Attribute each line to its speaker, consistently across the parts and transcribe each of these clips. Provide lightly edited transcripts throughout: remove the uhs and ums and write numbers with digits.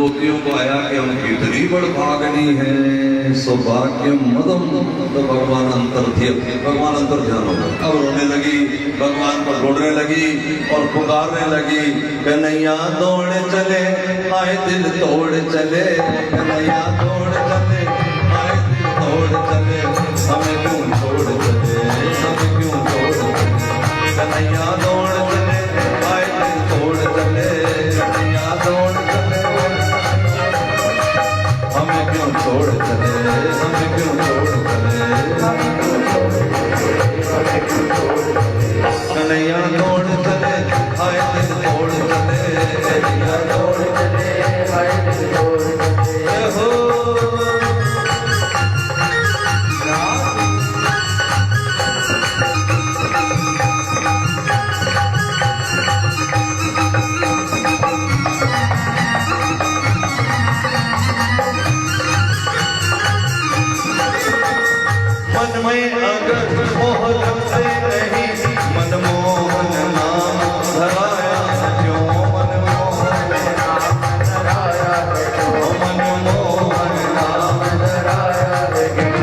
Speaker 1: गोपियों को आया कि हम कितनी बड़ भागनी है, सौभाग्य मदम। तो भगवान अंतर थे, भगवान अंतर ध्यान हो गया। अब रोने लगी, भगवान को ढूंढने लगी और पुकारने लगी, कन्हैया दौड़ चले आए दिल तोड़ चले, कन्हैया दौड़ चले आए दिल तोड़ चले, हमें क्यों छोड़ चले, हमें क्यों छोड़ चले, कन्हैया दौड़ चले आए दिल तोड़ चले, कन्हैया दौड़ चले हमें क्यों छोड़ चले, हमें क्यों छोड़ चले, कन्हैया दौड़ चले आए दिल तोड़ चले, कन्हैया दौड़ चले आए दिल तोड़ चले हो। मन में अगर मोह लगते नहीं, मनमोहन नाम धराया क्यों, मनमोहन नाम धराया क्यों, मनमोहन नाम धराया क्यों,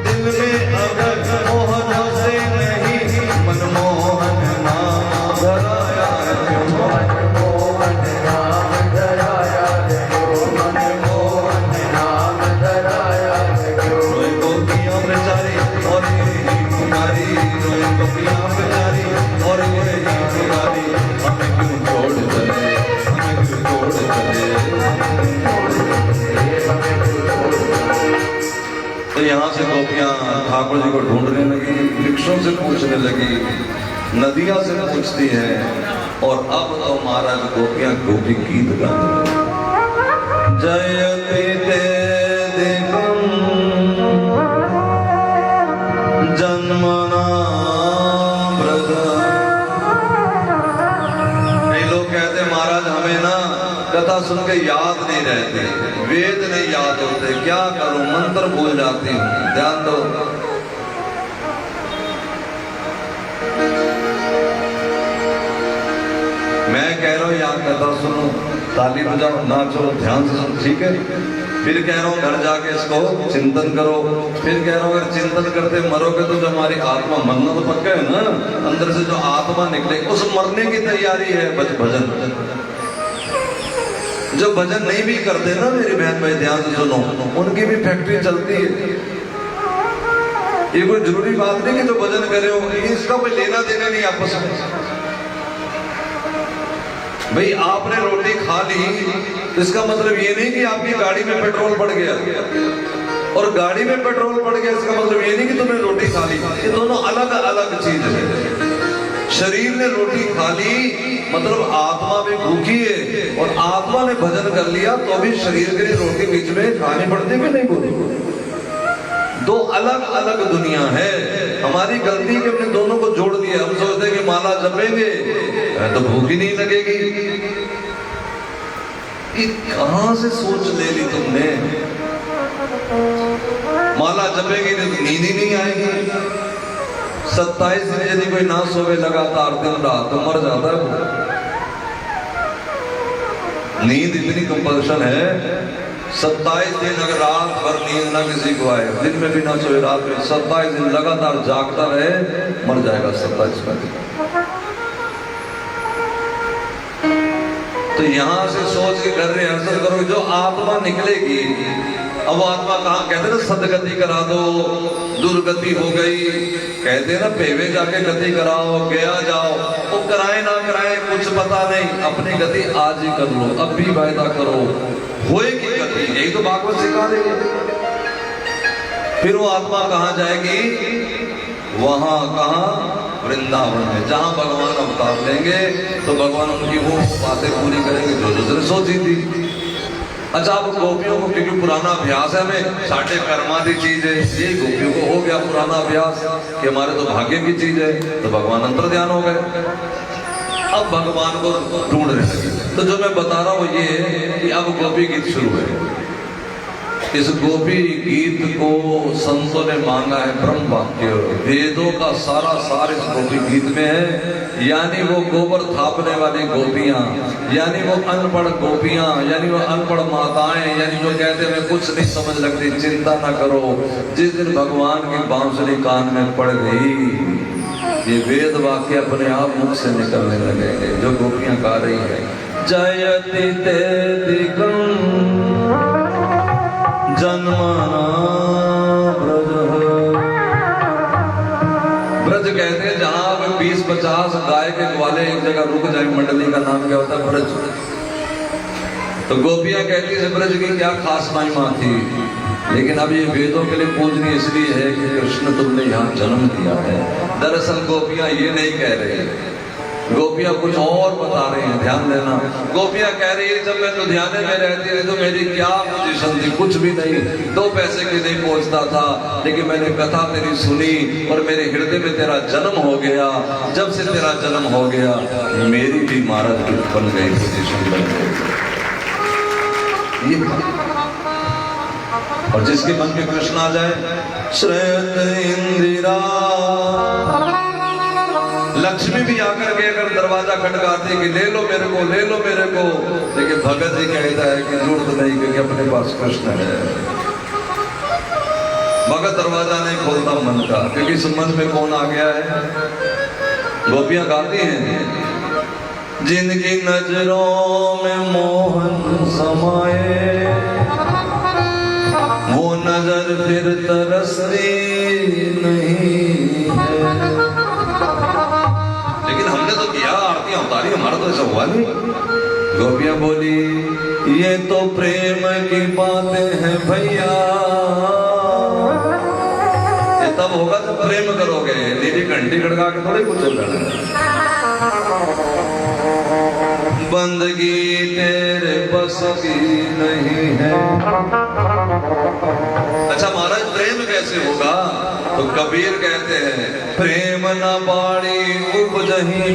Speaker 1: दिल में अगर मोह लगते नहीं, मनमोहन नाम धराया क्यों, मनमोहन नाम धराया क्यों, मनमोहन नाम धराया क्यों। गोपियां बेचारी और ये कुमारी, गोपियां बेचारी और ये कुमारी, हमें क्यों छोड़ चले, हमें क्यों छोड़ चले, तो यहाँ से गोपियां ठाकुर जी को ढूंढने लगी, वृक्षों से पूछने लगी, नदियां से पूछती हैं, और अब तो महाराज गोपियां गोपी गीत गाने लगी। जयति ते दिव्यम जन्मना ब्रज। कई लोग कहते महाराज हमें ना कथा सुन के याद नहीं रहते, वेद नहीं याद होते, क्या करूं मंत्र भूल जाती हूं। ध्यान दो, मैं कह रहा हूं यहाँ कथा सुनो, ताली बजाओ, नाचो, ध्यान से सुनो, ठीक है। फिर कह रहा हूँ घर जाके इसको चिंतन करो, फिर कह रहा हूँ अगर चिंतन करते मरोगे तो जो हमारी आत्मा, मरना तो पक्का है ना, अंदर से जो आत्मा निकले उस मरने की तैयारी है भजन। जो भजन नहीं भी करते ना मेरी बहन भाई ध्यान से सुनो, उनकी भी फैक्ट्री चलती है। ये कोई जरूरी बात नहीं कि जो भजन करे हो इसका कोई लेना देना नहीं आपस में। भाई आपने रोटी खा ली, इसका मतलब ये नहीं कि आपकी गाड़ी में पेट्रोल बढ़ गया, और गाड़ी में पेट्रोल बढ़ गया इसका मतलब ये नहीं कि तुमने रोटी खा ली। ये दोनों अलग अलग चीज है। शरीर ने रोटी खा ली मतलब आत्मा भी भूखी है, और आत्मा ने भजन कर लिया तो भी शरीर के लिए रोटी बीच में खानी पड़ती है कि नहीं बोली। दो अलग अलग दुनिया है। हमारी गलती के अपने दोनों को जोड़ दिया। हम सोचते हैं कि माला जपेंगे तो भूख ही नहीं लगेगी। कहां से सोच ले ली तुमने? माला जपेंगे तो नींद ही नहीं आएगी। 27 दिन यदि कोई ना सोवे लगातार दिन रात तो मर जाता है। नींद इतनी कंपल्शन है, 27 दिन अगर रात भर नींद ना किसी को आए, दिन में भी ना सोए, रात में 27 दिन लगातार जागता रहे, मर जाएगा 27 दिन। तो यहां से सोच के कर रहे असर करो, जो आत्मा निकलेगी। अब आत्मा कहाँ कहते ना सदगति करा दो, दुर्गति हो गई, कहते ना पेवे जाके गति कराओ, गया जाओ। वो कराए ना कराए कुछ पता नहीं, अपनी गति आज ही कर लो, अब भी वायदा करो होएगी गति। यही तो भागवत सिखा रही है। फिर वो आत्मा कहाँ जाएगी? वहां कहाँ? वृंदावन में, जहां भगवान अवतार लेंगे तो भगवान उनकी वो बातें पूरी करेंगे जो दूसरे सोची थी। अच्छा, अब गोपियों को क्योंकि पुराना अभ्यास है, हमें साढ़े कर्मा की चीज है, ये गोपियों को हो गया पुराना अभ्यास कि हमारे तो भाग्य की चीज है, तो भगवान अंतर ध्यान हो गए। अब भगवान को ढूंढ रहे हैं। तो जो मैं बता रहा हूँ ये कि अब गोपी गीत शुरू है। इस गोपी गीत को संतों ने मांगा है ब्रह्म वाक्य, वेदों का सारा सार इस गोपी गीत में है। यानी वो गोबर थापने वाली गोपियां, यानी वो अनपढ़ गोपियां, यानी वो अनपढ़ माताएं, यानी जो कहते हैं मैं कुछ नहीं समझ लगती, चिंता ना करो। जिस दिन भगवान की बांसुरी कान में पड़ गई, ये वेद वाक्य अपने आप मुख से निकलने लगेंगे जो गोपियां गा रही है। जयति ते दिगं जन्मना ब्रज कहते हैं जहां 20-50 गाय के ग्वाले एक जगह रुक जाए, मंडली का नाम क्या होता है? ब्रज। तो गोपियां कहती है ब्रज की क्या खास महिमा थी, लेकिन अब ये वेदों के लिए पूजनीय इसलिए है कि कृष्ण तुमने यहाँ जन्म दिया है। दरअसल गोपियां ये नहीं कह रही, गोपियां कुछ और बता रही हैं, ध्यान देना। गोपियां कह रही है जब मैं लुधियाने में रहती रही तो मेरी क्या पोजीशन थी, कुछ भी नहीं, 2 पैसे की नहीं पहुंचता था, लेकिन मैंने कथा तेरी सुनी और मेरे हृदय में तेरा जन्म हो गया। जब से तेरा जन्म हो गया मेरी भी महाराज बन गई, पोजीशन बन गई। और जिसके मन में कृष्ण आ जाए, श्रेत इंदिरा, लक्ष्मी भी आकर के अगर दरवाजा खटकाती कि ले लो मेरे को, ले लो मेरे को, लेकिन भगत जी कहता है कि जरूरत नहीं क्योंकि अपने पास कृष्ण है। भगत दरवाजा नहीं खोलता मन का, क्योंकि इस मन में कौन आ गया है। गोपियां गाती हैं, जिनकी नजरों में मोहन समाए, वो नजर फिर तरसती नहीं है। लेकिन हमने तो किया, आरतियां उतारी, हमारा तो ऐसा हुआ नहीं। गोपियां बोली ये तो प्रेम की बातें हैं भैया, ये तब होगा जब प्रेम करोगे, नीली घंटी खड़का के थोड़ी कुछ हो जाना। बंदगी तेरे बस की नहीं है। अच्छा महाराज प्रेम कैसे होगा? तो कबीर कहते हैं प्रेम न बाड़ी उपजही।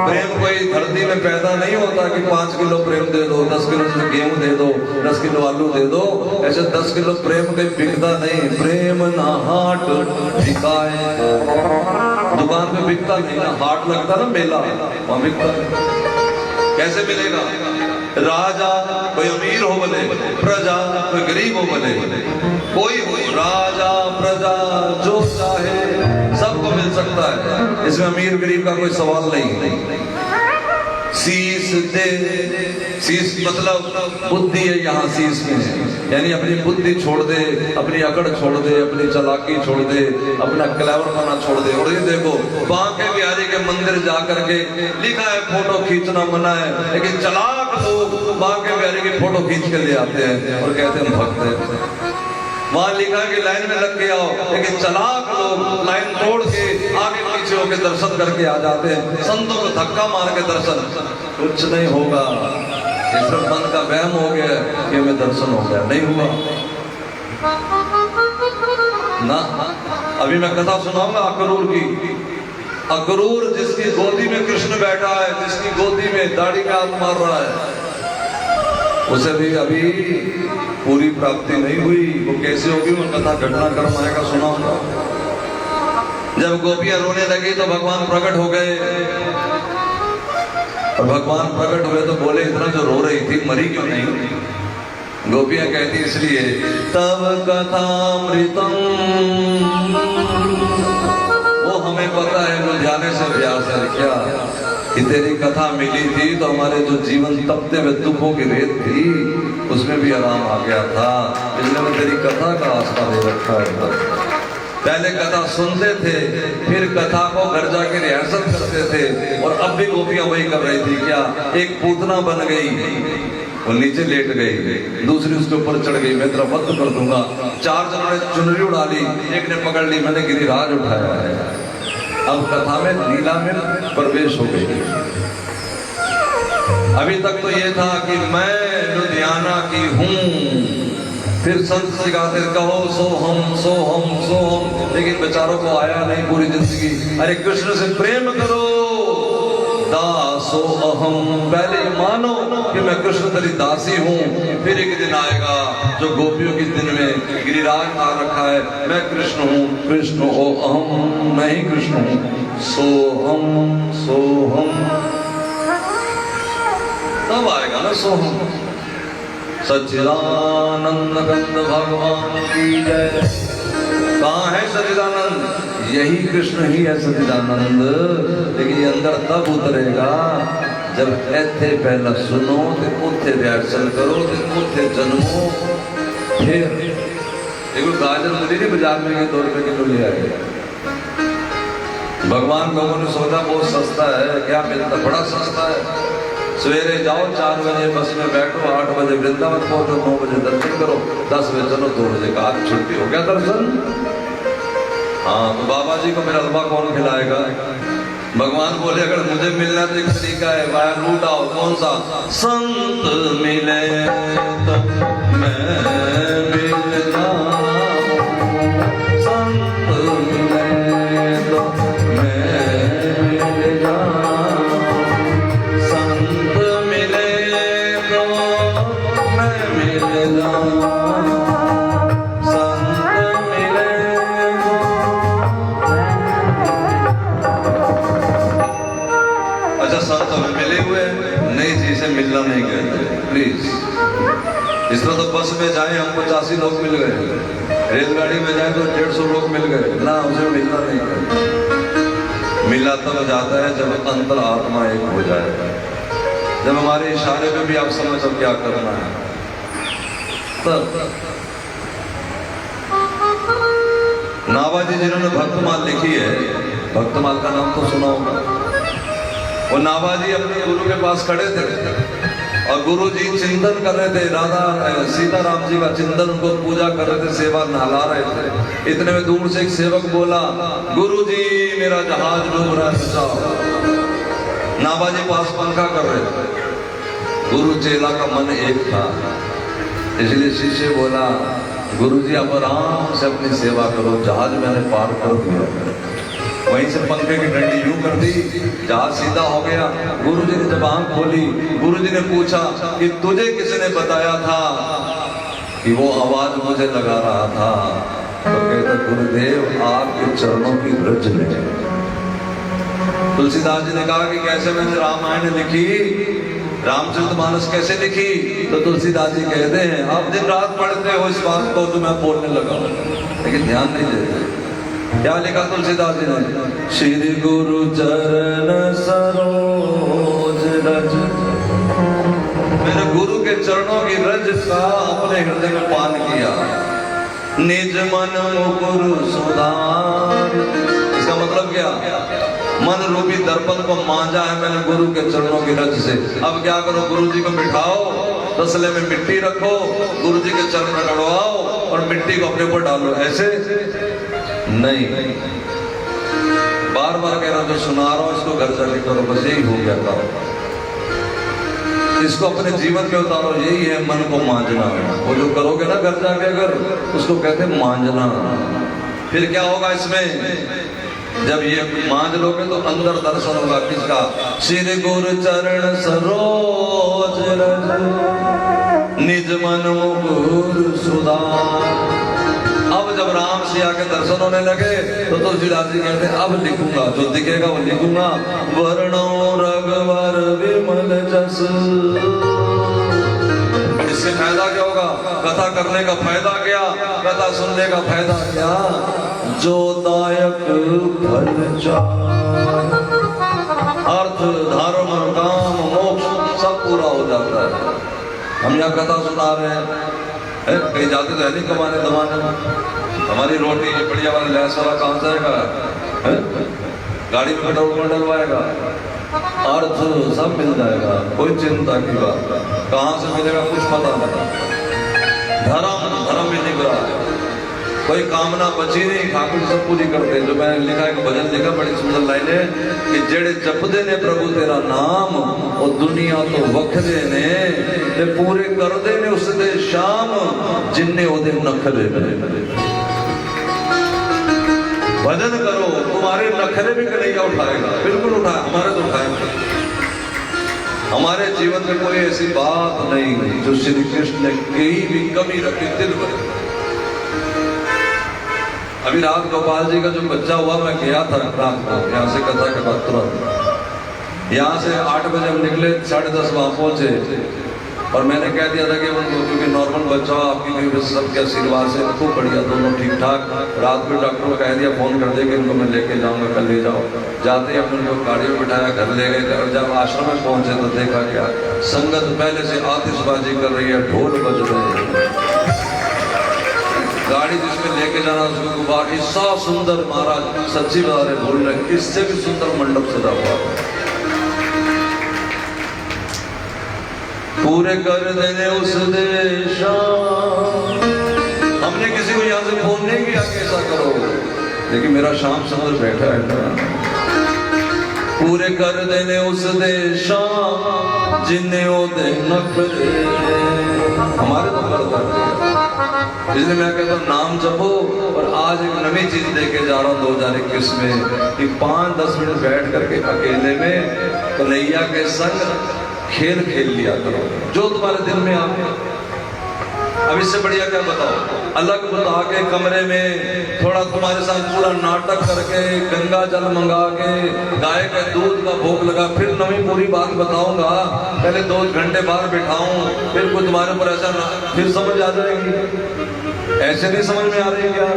Speaker 1: प्रेम कोई धरती में पैदा नहीं होता कि 5 किलो प्रेम दे दो, 10 किलो गेहूं दे दो, 10 किलो आलू दे दो। ऐसे 10 किलो प्रेम कोई बिकता नहीं। प्रेम ना हाट बिकाए, दुकान पे बिकता नहीं ना, हाट लगता ना मेला, वहां बिकता है। कैसे मिलेगा? राजा कोई अमीर हो बोले, प्रजा कोई गरीब हो बोले, कोई हो, राजा प्रजा जो चाहे सबको मिल सकता है। इसमें अमीर गरीब का कोई सवाल नहीं। शीश दे, शीश मतलब बुद्धि है यहाँ शीश में, यानी अपनी बुद्धि छोड़ दे, अपनी अकड़ छोड़ दे, अपनी चालाकी छोड़ दे, अपना क्लेवरपना छोड़ दे। और ये देखो बांके बिहारी के मंदिर जाकर के लिखा है फोटो खींचना मना है, लेकिन चालाक लोग बांके बिहारी की फोटो खींच के ले आते हैं और कहते हैं भक्त है। वहां लिखा है कि लाइन में लग के आओ, लेकिन चालाक लोग लाइन तोड़ के आगे पीछे होकर दर्शन करके आ जाते हैं। संतों को धक्का मार के दर्शन कुछ नहीं होगा। ये सिर्फ मन का वहम हो गया कि हमें दर्शन हो गया, नहीं हुआ ना। अभी मैं कथा सुनाऊंगा अक्रूर की। अक्रूर जिसकी गोदी में कृष्ण बैठा है, जिसकी गोदी में दाढ़ी का हाथ मार रहा है, उसे भी अभी पूरी प्राप्ति नहीं हुई। वो कैसे होगी वो कथा घटनाक्रम आएगा, सुनाऊंगा। जब गोपियां रोने लगी तो भगवान प्रकट हो गए, और भगवान प्रकट हुए तो बोले इतना जो रो रही थी मरी क्यों नहीं? गोपियां कहती इसलिए तब कथामृतम, वो हमें पता है लुधियाने से व्यास है क्या कि तेरी कथा मिली थी तो हमारे जो जीवन तपते हुए दुखों की रेत थी उसमें भी आराम आ गया था, इसलिए तेरी कथा का आस्था दे रखा है। पहले कथा सुनते थे, फिर कथा को घर जाके रिहर्सल करते थे, और अब भी गोपियां वही कर रही थी। क्या एक पूतना बन गई, वो नीचे लेट गई, दूसरी उसके ऊपर चढ़ गई, मैं तेरा वध कर दूंगा। 4 जनों ने चुनरी उड़ा ली, एक ने पकड़ ली, मैंने गिरिराज उठाया है। अब कथा में लीला में प्रवेश हो गई। अभी तक तो ये था कि मैं लुधियाना की हूँ, फिर संत सिखाते कहो सो हम सो हम सो हम, लेकिन बेचारों को आया नहीं पूरी जिंदगी। अरे कृष्ण से प्रेम करो, दास दासो अहम, पहले मानो कि मैं कृष्ण तेरी दासी हूँ। फिर एक दिन आएगा जो गोपियों के दिन में गिरिराज आ रखा है, मैं कृष्ण हूँ, कृष्ण हो अहम, मैं ही कृष्ण हूँ, सोहम सोहम, तब आएगा ना सोहम। सच्चिदानंद गंध भगवान की जय। कहाँ है सच्चिदानंद? यही कृष्ण ही है सच्चिदानंद। लेकिन ये अंदर तब उतरेगा जब ऐथे पहला सुनो, ते उथे रिहर्सल करो, ते उथे जन्मो। फिर देखो गाजर मुझे नहीं बाजार में 2 रुपए किलो ले आए। भगवान लोगों ने सोचा बहुत सस्ता है, क्या मिलता? बड़ा सस्ता है। सवेरे जाओ 4 बजे बस में बैठो, 8 बजे वृंदावन पहुंचो, 9 बजे दर्शन करो, 10 बजे चलो, 2 बजे का छुट्टी, हो गया दर्शन। हाँ, तो बाबा जी को मेरा हलवा कौन खिलाएगा? भगवान बोले अगर मुझे मिलना तो एक तरीका है, वाया लूट आओ। कौन सा? संत मिले तो मैं मिल जाऊं, संत मिले तो मैं मिल जाऊं, संत मिले तो मैं मिल जाऊं, मिलना नहीं कहते प्लीज। इस तरह तो बस में जाए हम 85 लोग मिल गए, रेलगाड़ी में जाए तो 150 लोग मिल गए ना, उसे मिलना नहीं कहते। मिला तब जाता है जब अंतर आत्मा एक हो जाए, जब हमारे इशारे में भी आप समझो क्या करना है। तब नाभाजी जिन्होंने भक्तमाल लिखी है, भक्तमाल का नाम तो सुना होगा। वो नाभाजी अपने गुरु के पास खड़े थे और गुरु जी चिंतन कर रहे थे, राधा सीताराम जी का चिंतन, उनको पूजा कर रहे थे, सेवा नहला रहे थे। इतने में दूर से एक सेवक बोला, गुरु जी मेरा जहाज डूब रहा है, बचाओ। नाभाजी पास पंखा कर रहे थे। गुरु चेला का मन एक था, इसलिए शिष्य बोला, गुरु जी अब आराम से अपनी सेवा करो, जहाज मैंने पार कर दिया। वहीं से पंखे की डंडी यूं कर दी, जहाज सीधा हो गया। गुरुजी ने जब आंख खोली, गुरुजी ने पूछा कि तुझे किसने बताया था कि वो आवाज मुझे लगा रहा था? तो कहते गुरुदेव आपके चरणों की रज में। तुलसीदास जी ने कहा कि कैसे मैंने रामायण लिखी, रामचरितमानस कैसे लिखी? तो तुलसीदास जी कहते हैं आप दिन रात पढ़ते हो इस बात को, तो मैं बोलने लगा, लेकिन ध्यान नहीं देते। क्या लिखा तुलसीदास जी ने? श्री गुरु चरण सरोज रज, मेरे गुरु के चरणों की रज का अपने हृदय में पान किया। निज मन मुकुर सुधार, इसका मतलब क्या? मन रूपी दर्पण को मांझा है मैंने गुरु के चरणों की रज से। अब क्या करो? गुरु जी को बिठाओ, तसले में मिट्टी रखो, गुरु जी के चरण में गड़वाओ और मिट्टी को अपने ऊपर डालो। ऐसे नहीं, बार बार कह रहा हूं, जो सुना रहा हूं इसको घर जाके करो, बस यही हो गया था। इसको अपने जीवन में उतारो, यही है मन को मांझना। वो जो करोगे ना घर जाके, अगर उसको कहते हैं मांझना। फिर क्या होगा इसमें? जब ये मांझ लोगे तो अंदर दर्शन होगा किसका? श्री गुरु चरण सरोज रज, निज मन मुकुर सुधार। अब जब राम सिया के दर्शन होने लगे तो तुलसीदास जी कहते हैं अब लिखूंगा, जो दिखेगा वो लिखूंगा। वर्णो रघुवर विमल जस, इससे फायदा क्या होगा? कथा करने का फायदा क्या? कथा सुनने का फायदा क्या? जो दायक फल चाह, अर्थ धर्म काम मोक्ष सब पूरा हो जाता है। हम यहाँ कथा सुना रहे हैं, कहीं जाते तो है नहीं कमाने दमाने। हमारी रोटी बढ़िया वाली लैस वाला कहाँ जाएगा? गाड़ी में पेट्रोल कौन डलवाएगा? अर्थ सब मिल जाएगा, कोई चिंता की बात। कहाँ से मिलेगा कुछ पता नहीं। धर्म भी नहीं बुरा है, कोई कामना बची नहीं, ठाकुर सब पूरी करते। जो मैंने लिखा है, भजन लिखा, बड़ी सुंदर लाइनें कि जेड़े जपदे ने प्रभु तेरा नाम, और दुनिया तो वखदे ने ते पूरे करदे ने उसदे शाम, जिन्ने ओदे नखरे। भजन करो, तुम्हारे नखरे भी कन्हैया उठाएगा, बिल्कुल उठाए, हमारे तो उठाएंगे। हमारे जीवन में कोई ऐसी बात नहीं जो श्री कृष्ण ने कहीं भी कमी रखी दिल में। अभी रात गोपाल जी का जो बच्चा हुआ, मैं गया था रात को यहाँ से कथा के बाद तुरंत। यहाँ से 8 बजे हम निकले, 10:30 वहां पहुंचे और मैंने कह दिया था कि उनको, क्योंकि नॉर्मल बच्चा आपकी सबके आशीर्वाद से खूब बढ़िया, दोनों ठीक ठाक। रात में डॉक्टर को कह दिया, फोन कर दे कि इनको मैं लेके जाऊंगा, कल ले जाओ। जाते ही हमने उनको गाड़ी में बिठाया, घर ले गए। और जब आश्रम में पहुंचे तो देखा क्या, संगत पहले से आतिशबाजी कर रही है, ढोल बज रहे हैं। गाड़ी जिसमें लेके जाना उसको गुब्बारे, इतना सुंदर महाराज, सच्ची बता रहे, बोल रहे, इससे भी सुंदर मंडप सजा हुआ। पूरे कर देने उस देशा। हमने किसी को यहाँ से फोन नहीं किया कि ऐसा करो, लेकिन मेरा श्याम सुंदर बैठा है ना। पूरे कर देने उस देशा जिन्हें वो दे नखरे, हमारे तो कर दिया। इसलिए मैं कहता हूँ नाम जपो। और आज एक नई चीज लेके जा रहा हूँ 2021 में कि 5-10 मिनट बैठ करके अकेले में कन्हैया के संग खेल खेल लिया करो जो तुम्हारे दिल में आए। अब इससे बढ़िया क्या बताओ, अलग बता के कमरे में थोड़ा तुम्हारे साथ पूरा नाटक करके, गंगा जल मंगा के, गाय के दूध का भोग लगा, फिर नवी पूरी बात बताऊंगा। पहले 2 घंटे बाहर बिठाऊं, फिर कोई तुम्हारे ऊपर ऐसा ना, फिर समझ आ जाएगी। ऐसे नहीं समझ में आ रही क्या?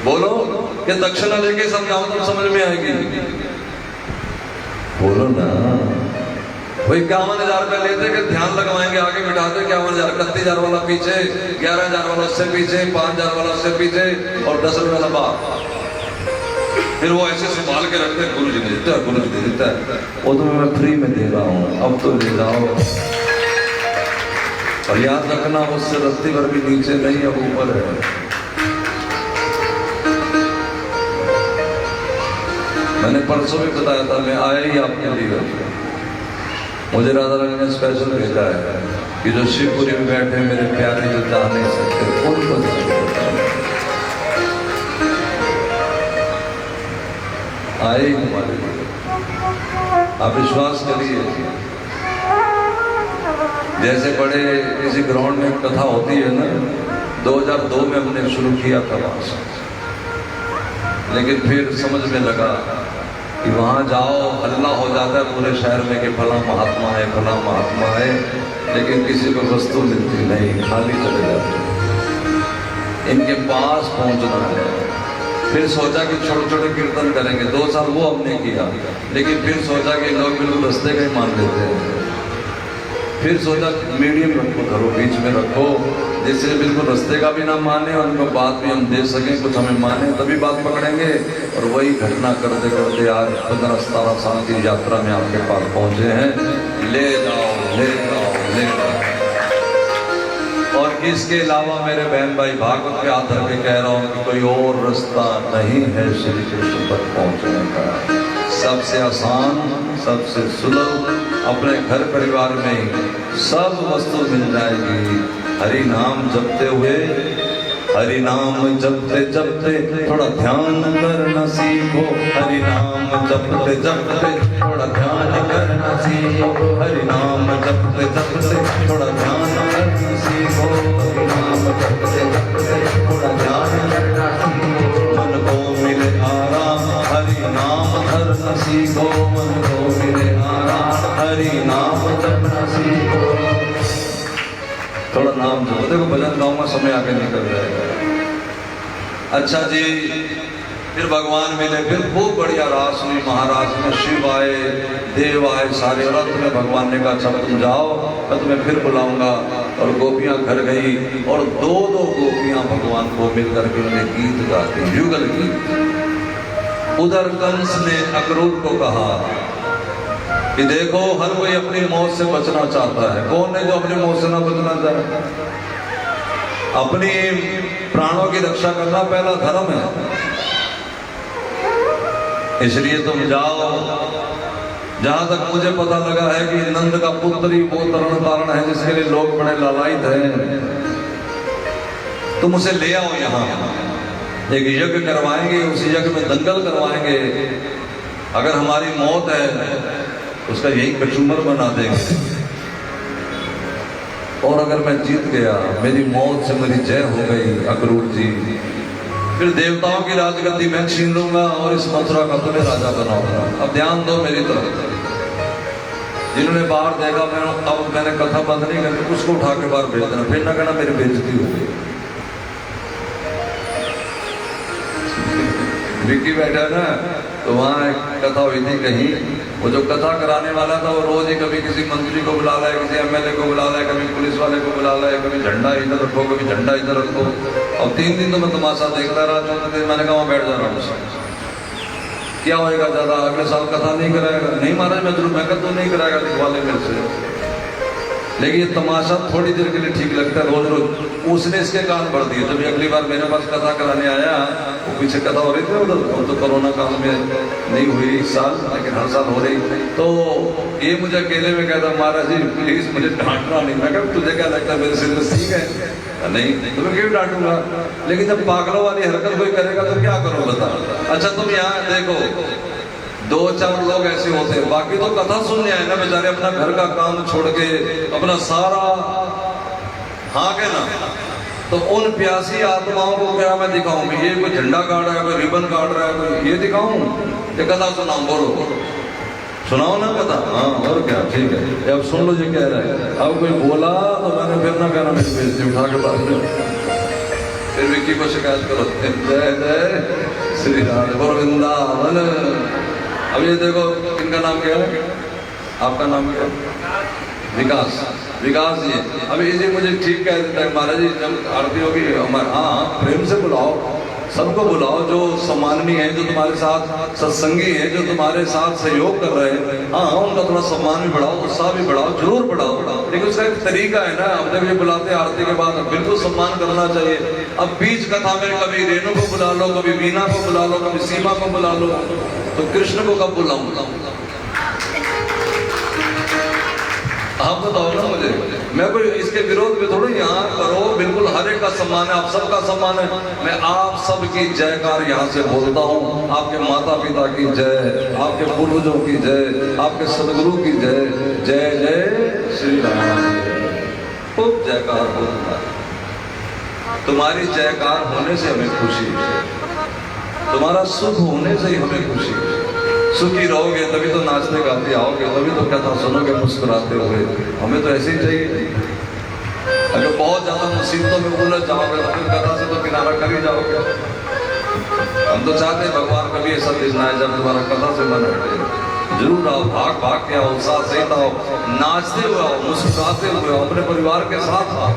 Speaker 1: बोलो कि दक्षिणा लेके समझाओ तो समझ में आएगी। बोलो ना। वही 51,000 रुपये लेते कि ध्यान लगवाएंगे, आगे बिठाते 51,000, 31,000 वाला पीछे, 11,000 वाला उससे पीछे, 5,000 वाला उससे पीछे और 10 रुपये वाला बाप। फिर वो ऐसे संभाल के रखते हैं, गुरु जी ने देता है, गुरु जी ने देता है, वो तो मैं फ्री में दे रहा हूँ, अब तो ले जाओ। और याद रखना, उससे रत्ती भर भी नीचे नहीं, अब ऊपर है। मैंने परसों भी बताया था, मैं आया ही आपके लिए। मुझे राधा रानी ने स्पेशल भेजा है कि जो शिवपुरी में बैठे मेरे प्यारे जो जा नहीं सकते उनको आए हमारे लिए। आप विश्वास करिए, जैसे बड़े किसी ग्राउंड में कथा होती है ना, 2002 में हमने शुरू किया था वहां से, लेकिन फिर समझ में लगा कि वहाँ जाओ हल्ला हो जाता है पूरे शहर में कि फला महात्मा है, फला महात्मा है, लेकिन किसी को वस्तु मिलती नहीं, खाली चले जाते। इनके पास पहुँचना है। फिर सोचा कि छोटे छोटे कीर्तन करेंगे, 2 साल वो हमने किया, लेकिन फिर सोचा कि लोग बिल्कुल रास्ते का ही मान लेते हैं। फिर सोचा मीडियम रखो, धरो बीच में रखो, जिससे बिल्कुल रास्ते का भी ना माने और उनको बात भी हम दे सकें, कुछ हमें माने तभी बात पकड़ेंगे। और वही घटना करते करते आज 15-17 साल की यात्रा में आपके पास पहुंचे हैं। ले जाओ, ले जाओ, ले जाओ। और इसके अलावा मेरे बहन भाई भागवत के आधार पे कह रहा हूँ कि कोई और रास्ता नहीं है श्री कृष्ण तक पहुंचने का। सबसे आसान, सबसे सुलभ, अपने घर परिवार में ही सब वस्तु मिल जाएगी। हरि नाम जपते हुए, हरि नाम जपते जपते थोड़ा ध्यान करना सीखो। हरि नाम जपते जपते थोड़ा ध्यान करना सीखो। हरि नाम जपते जपते थोड़ा ध्यान करना सीखो। हरि नाम जपते जपते थोड़ा ध्यान करना सीखो। मन को मिले आराम, हरि नाम धरना सीखो। मन को मिले आराम, हरि नाम जपना सीखो। थोड़ा नाम जपो। देखो भजन गाऊंगा, समय आगे निकल जाएगा। अच्छा जी, फिर भगवान मिले, फिर खूब बढ़िया रास हुई। महाराज में शिव आए, देव आए, सारे रथ में भगवान ने कहा अच्छा तुम जाओ, मैं तुम्हें फिर बुलाऊंगा। और गोपियां घर गई और 2-2 गोपियां भगवान को मिलकर के उन्हें गीत गाती, युगल गीत। उधर कंस ने अक्रूर को कहा कि देखो हर कोई अपनी मौत से बचना चाहता है, कौन है जो अपनी मौत से ना बचना चाहे? अपनी प्राणों की रक्षा करना पहला धर्म है। इसलिए तुम जाओ, जहां तक मुझे पता लगा है कि नंद का पुत्र ही वो तरण तारण है जिसके लिए लोग बड़े लालायित हैं। तुम उसे ले आओ, यहाँ एक यज्ञ करवाएंगे, उस यज्ञ में दंगल करवाएंगे। अगर हमारी मौत है उसका यही कचूमर बना देंगे। और अगर मैं जीत गया, मेरी मौत से मेरी जय हो गई अक्रूर जी, फिर देवताओं की राजगद्दी मैं छीन लूंगा और इस मथुरा का तुम्हें राजा बनाऊंगा। अब ध्यान दो मेरी तरफ, जिन्होंने बाहर देखा, मैंने कथा बंद नहीं करनी, उसको उठा के बाहर भेज देना, फिर ना कहना मेरी बेइज्जती हो गई। विक्की बैठा ना, तो वहाँ एक कथा हुई थी कहीं, वो जो कथा कराने वाला था वो रोज ही कभी किसी मंत्री को बुला लाए, किसी एमएलए को बुला लाए, कभी पुलिस वाले को बुला लाए, कभी झंडा इधर रखो, कभी झंडा इधर रखो। और 3 दिन तो मैं तमाशा देखता रहा। 4थे दिन मैंने कहा वहाँ बैठ जाना, मुझसे क्या होएगा ज्यादा, अगले साल कथा नहीं कराएगा। नहीं महाराज मैं जरूर, मैं कहा तो नहीं कराएगा, लिखवा ले मेरे से। लेकिन ये तमाशा थोड़ी देर के लिए ठीक लगता है, रोज रोज। उसने इसके कान भर दिए। जब अगली बार मेरे पास कथा कराने आया, वो पीछे कथा हो रही थी उधर, तो कोरोना काल में नहीं हुई इस साल, लेकिन हर साल हो रही। तो ये मुझे अकेले में कहता, महाराज जी प्लीज मुझे डांटना नहीं। मैं कहा तुझे क्या लगता है मेरे सिर में सींग है? नहीं, तुम्हें क्यों डांटूंगा? लेकिन जब पागलों वाली हरकत कोई करेगा तो क्या करूं बता। अच्छा तुम यहाँ देखो, 2-4 लोग ऐसे होते हैं, बाकी तो कथा सुनने आए ना बेचारे, अपना घर का काम छोड़ के अपना सारा, हाँ के ना। तो उन प्यासी आत्माओं को क्या मैं दिखाऊं? ये कोई झंडा गाड़ रहा है, कोई रिबन गाड़ रहा है, कोई ये दिखाऊं? ये कथा सुनाऊं? बोलो, सुनाओ ना कथा। हाँ और क्या, ठीक है। अब सुन लो ये कह रहा है। अब कोई बोला तो मैंने फिर ना कहना मेरी बेइज्जती, उठा के बात में फिर विक्की को शिकायत करो। जय जय श्री राम वृंदावन। अब ये देखो, इनका नाम क्या है? आपका नाम क्या है? विकास। विकास जी, अभी ये मुझे ठीक कह देता है, महाराज जी जब आरती होगी हमारे, हाँ प्रेम से बुलाओ, सबको बुलाओ जो सम्माननीय है, जो तुम्हारे साथ सत्संगी है, जो तुम्हारे साथ सहयोग कर रहे हैं। हाँ उनका थोड़ा सम्मान भी बढ़ाओ, उत्साह भी बढ़ाओ, जरूर बढ़ाओ। लेकिन उसका एक तरीका है ना। अब जब ये बुलाते आरती के बाद बिल्कुल सम्मान करना चाहिए। अब बीच कथा में कभी रेणु को बुला लो, कभी वीणा को बुला लो, कभी सीमा को बुला लो, तो कृष्ण को कब बुलाऊं? आप बताओ ना मुझे। मैं कोई इसके विरोध में थोड़ी यहाँ करो, बिल्कुल हर एक का सम्मान है, आप सबका सम्मान है। मैं आप सबकी जयकार यहाँ से बोलता हूँ। आपके माता पिता की जय, आपके पूर्वजों की जय, आपके सदगुरु की जय। जय जय श्री राम। खूब जयकार बोलता है। तुम्हारी जयकार होने से हमें खुशी है, तुम्हारा सुख होने से ही हमें खुशी है। सुखी रहोगे तभी तो नाचते गाते आओगे, तभी तो कथा सुनोगे मुस्कुराते हुए। हमें तो ऐसे ही चाहिए। अगर बहुत ज्यादा मुसीबतों में उलझ जाओगे तो फिर कथा से तो किनारा कर ही जाओगे। हम तो चाहते हैं भगवान कभी ऐसा दिन ना आए जब तुम्हारा कथा से मन हटे। जरूर आओ, भाग भाग के आओ, उत्साह सहित आओ, नाचते हुए आओ, मुस्कुराते हुए आओ, अपने परिवार के साथ आओ।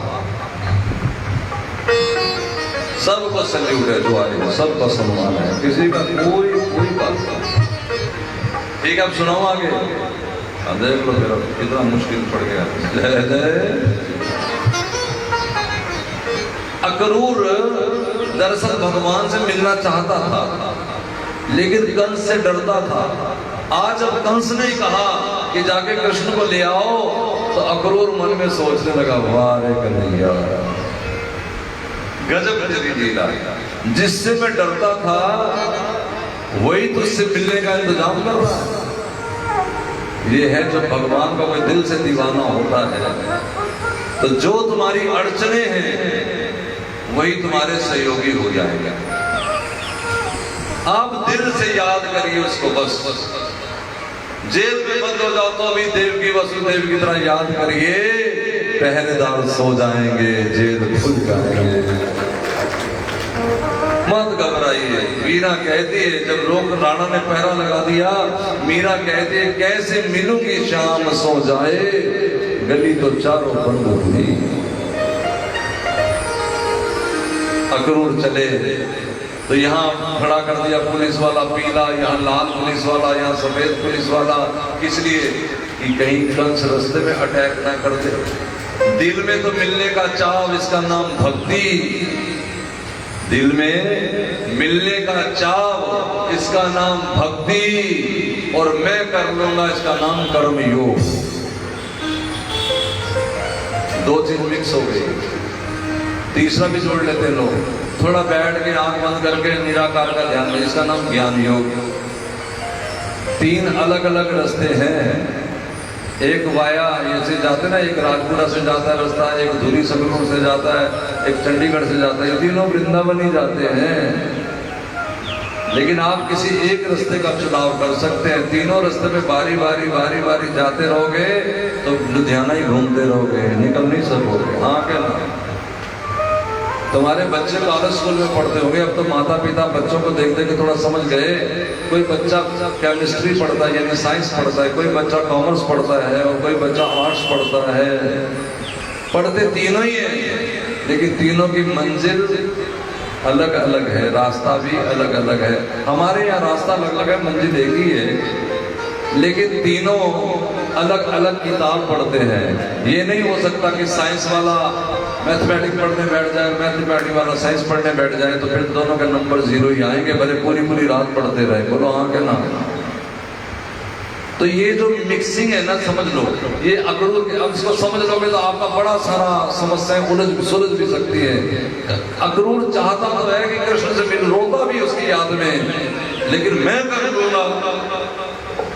Speaker 1: सबको सैल्यूट है जो आए, सबका सम्मान है, किसी का कोई बात नहीं। ठीक है, अब सुनाओ आगे। देख लो फिर कितना मुश्किल पड़ गया। जय जय। अक्रूर दरअसल भगवान से मिलना चाहता था, लेकिन कंस से डरता था। आज जब कंस ने कहा कि जाके कृष्ण को ले आओ, तो अक्रूर मन में सोचने लगा, वाह रे कन्हैया, गजब तेरी लीला। जिससे मैं डरता था वही तुझसे मिलने का इंतजाम कर रहा है। ये है जब भगवान का कोई दिल से दीवाना होता है, तो जो तुम्हारी अड़चने हैं वही तुम्हारे सहयोगी हो जाएगा। आप दिल से याद करिए उसको बस। जेल में बंद हो जाओ तो अभी देव की वसुदेव की तरह याद करिए। पहरेदार सो जाएंगे, जेल खुल जाएंगे। मत घबराइए। मीरा कहती है, जब लोग राणा ने पहरा लगा दिया, मीरा कहती है, कैसे मिलूंगी शाम सो जाए, गली तो चारों बंद हुई। अक्रूर चले तो यहाँ खड़ा कर दिया पुलिस वाला पीला, यहाँ लाल पुलिस वाला, यहाँ सफेद पुलिस वाला। किस लिए? कि कहीं कंस रास्ते में अटैक ना कर दे। दिल में तो मिलने का चाव, इसका नाम भक्ति। दिल में मिलने का चाव, इसका नाम भक्ति। और मैं कर लूंगा, इसका नाम कर्म योग। दो चीज मिक्स हो गई। तीसरा भी जोड़ लेते हैं लोग। थोड़ा बैठ के आंख बंद करके निराकार का ध्यान, इसका नाम ज्ञान योग। 3 अलग अलग रास्ते हैं। एक वाया ऐसे जाते ना, एक राजपुरा से जाता है रास्ता, एक धुरी संगरूर से जाता है, एक चंडीगढ़ से जाता है, ये तीनों वृंदावन ही जाते हैं। लेकिन आप किसी एक रास्ते का चुनाव कर सकते हैं। तीनों रास्ते में बारी बारी जाते रहोगे तो लुधियाना ही घूमते रहोगे, निकल नहीं सकोगे। हाँ क्या ना? तुम्हारे बच्चे कॉलेज स्कूल में पढ़ते होंगे, अब तो माता पिता बच्चों को देख देख के थोड़ा समझ गए। कोई बच्चा केमिस्ट्री पढ़ता है यानी साइंस पढ़ता है, कोई बच्चा कॉमर्स पढ़ता है और कोई बच्चा आर्ट्स पढ़ता है। पढ़ते तीनों ही है, लेकिन तीनों की मंजिल अलग अलग है, रास्ता भी अलग अलग है। हमारे यहाँ रास्ता अलग अलग है, मंजिल एक ही है, लेकिन तीनों अलग अलग किताब पढ़ते हैं। ये नहीं हो सकता कि साइंस वाला मैथमेटिक्स पढ़ने बैठ जाए, मैथमेटिक्स वाला साइंस पढ़ने बैठ जाए, तो फिर दोनों के नंबर 0 ही आएंगे, भले पूरी रात पढ़ते रहे। बोलो हाँ के ना? तो ये जो मिक्सिंग है ना, समझ लो, ये अक्रूर, अब इसको समझ लोगे तो आपका बड़ा सारा समस्याएं सुलझ भी सकती है। अक्रूर चाहता तो है कि कृष्ण से मिल, रोता भी उसकी याद में, लेकिन मैं कर लूंगा।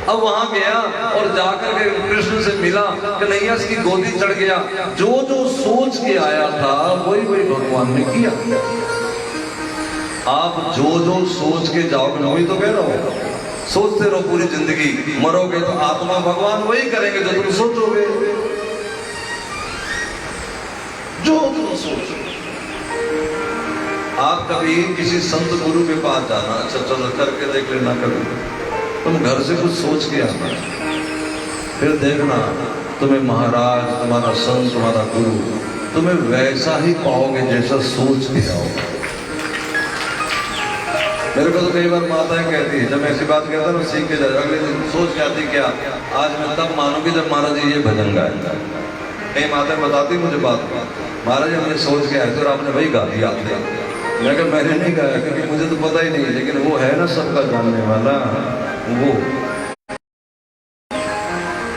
Speaker 1: अब वहां गया और जाकर के कृष्ण से मिला, कन्हैया इसकी गोदी चढ़ गया। जो जो सोच के आया था वही भगवान ने किया। आप जो जो सोच के जाओगे, वही तो कह रहा हूं, सोचते रहो पूरी जिंदगी, मरोगे तो आत्मा भगवान वही करेंगे जो तुम सोचोगे। जो तुम सोचो। आप कभी किसी संत गुरु के पास जाना, अच्छा चलो करके देख लेना, कभी तुम घर से कुछ सोच के आना, फिर देखना तुम्हें महाराज, तुम्हारा संत, तुम्हारा गुरु तुम्हें वैसा ही पाओगे जैसा सोच के आओगे। मेरे को तो कई बार माताएं कहती है, जब मैं ऐसी बात कहता हूँ सीख के जाए, अगले दिन सोच के आती क्या, आज मैं तब मानूंगी जब महाराज जी ये भजन गाएगा। कई माताएं बताती मुझे बात, महाराज जी हमने सोच के आए थे और आपने वही गा दिया। मैं कहा मैंने नहीं गाया, क्योंकि मुझे तो पता ही नहीं, लेकिन वो है ना सबका जानने वाला, वो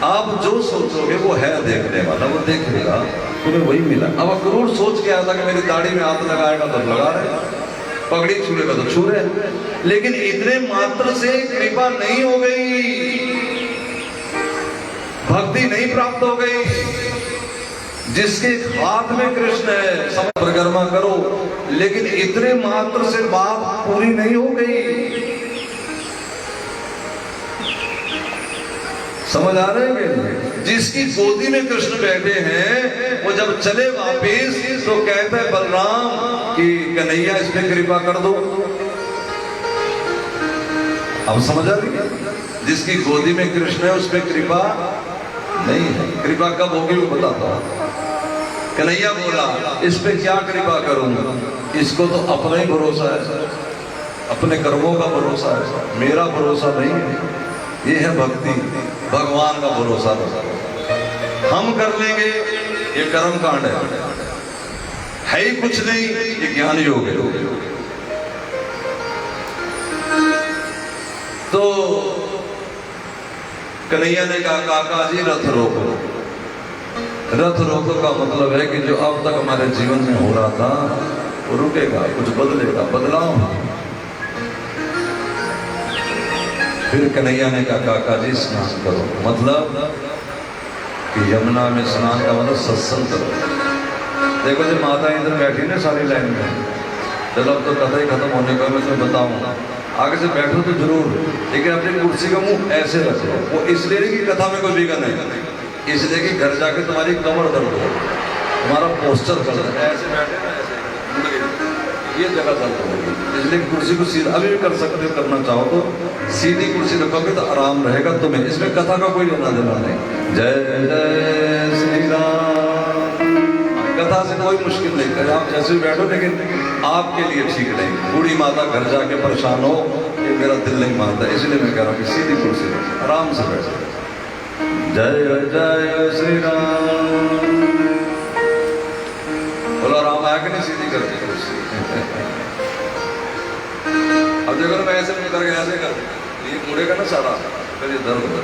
Speaker 1: आप जो सोचोगे वो है देखने वाला, वो देख लेगा, तुम्हें वही मिला। अब अक्रूर सोच के आया था कि मेरी दाढ़ी में हाथ लगाएगा तो लगा रहे, पगड़ी छूलेगा तो छू रहे, लेकिन इतने मात्र से कृपा नहीं हो गई, भक्ति नहीं प्राप्त हो गई। जिसके हाथ में कृष्ण है, सब परिक्रमा करो, लेकिन इतने मात्र से बात पूरी नहीं हो गई। समझ आ रहे हैं? जिसकी गोदी में कृष्ण बैठे हैं, वो जब चले वापिस तो कहते हैं बलराम कि कन्हैया इस पे कृपा कर दो। अब समझ आ रही है? जिसकी गोदी में कृष्ण है उस पे कृपा नहीं है। कृपा कब होगी वो बताता हूं। कन्हैया बोला इस पे क्या कृपा करूंगा, इसको तो अपना ही भरोसा है, अपने कर्मों का भरोसा है, मेरा भरोसा नहीं है। ये है भक्ति, भगवान का भरोसा। हम कर लेंगे ये कर्म कांड है ही कुछ नहीं, ये ज्ञान योग है। तो कन्हैया ने कहा काका जी रथ रोको। रथ रोको का मतलब है कि जो अब तक हमारे जीवन में हो रहा था वो रुकेगा, कुछ बदलेगा, बदलाव। फिर कन्हैया ने कहा काका जी स्नान करो, मतलब कि यमुना में स्नान का मतलब सत्संग करो। देखो जो माता इधर बैठी ना सारी लाइन में, चलो अब तो कथा ही खत्म होने को मैं तुम्हें बताऊंगा, आगे से बैठो तो जरूर, लेकिन अपनी कुर्सी का मुंह ऐसे रखो। वो इसलिए नहीं कि कथा में कोई विघन है, इसलिए कि घर जाके तुम्हारी कमर दर्द हो, तुम्हारा पोस्चर गलत है, ऐसे बैठे ना ऐसे ये जगह दर्द होगी, इसलिए कुर्सी को सीधा अभी भी कर सकते हो, करना चाहो तो सीधी कुर्सी रखोगे तो आराम रहेगा तुम्हें। इसमें कथा का कोई लेना देना नहीं। जय जय श्री राम। कथा से कोई मुश्किल नहीं करे, आप जैसे भी बैठो, लेकिन आपके लिए ठीक नहीं। बूढ़ी माता घर जाके परेशान हो कि मेरा दिल नहीं मानता, इसलिए मैं कह रहा हूँ कि सीधी कुर्सी आराम से बैठो। जय जय श्री राम। बोला राम आया कि नहीं सीधी करके कुर्सी। अब देखो मैं ऐसे करके ऐसे कर, ये मुड़ेगा ना सारा, फिर ये दर्द होगा।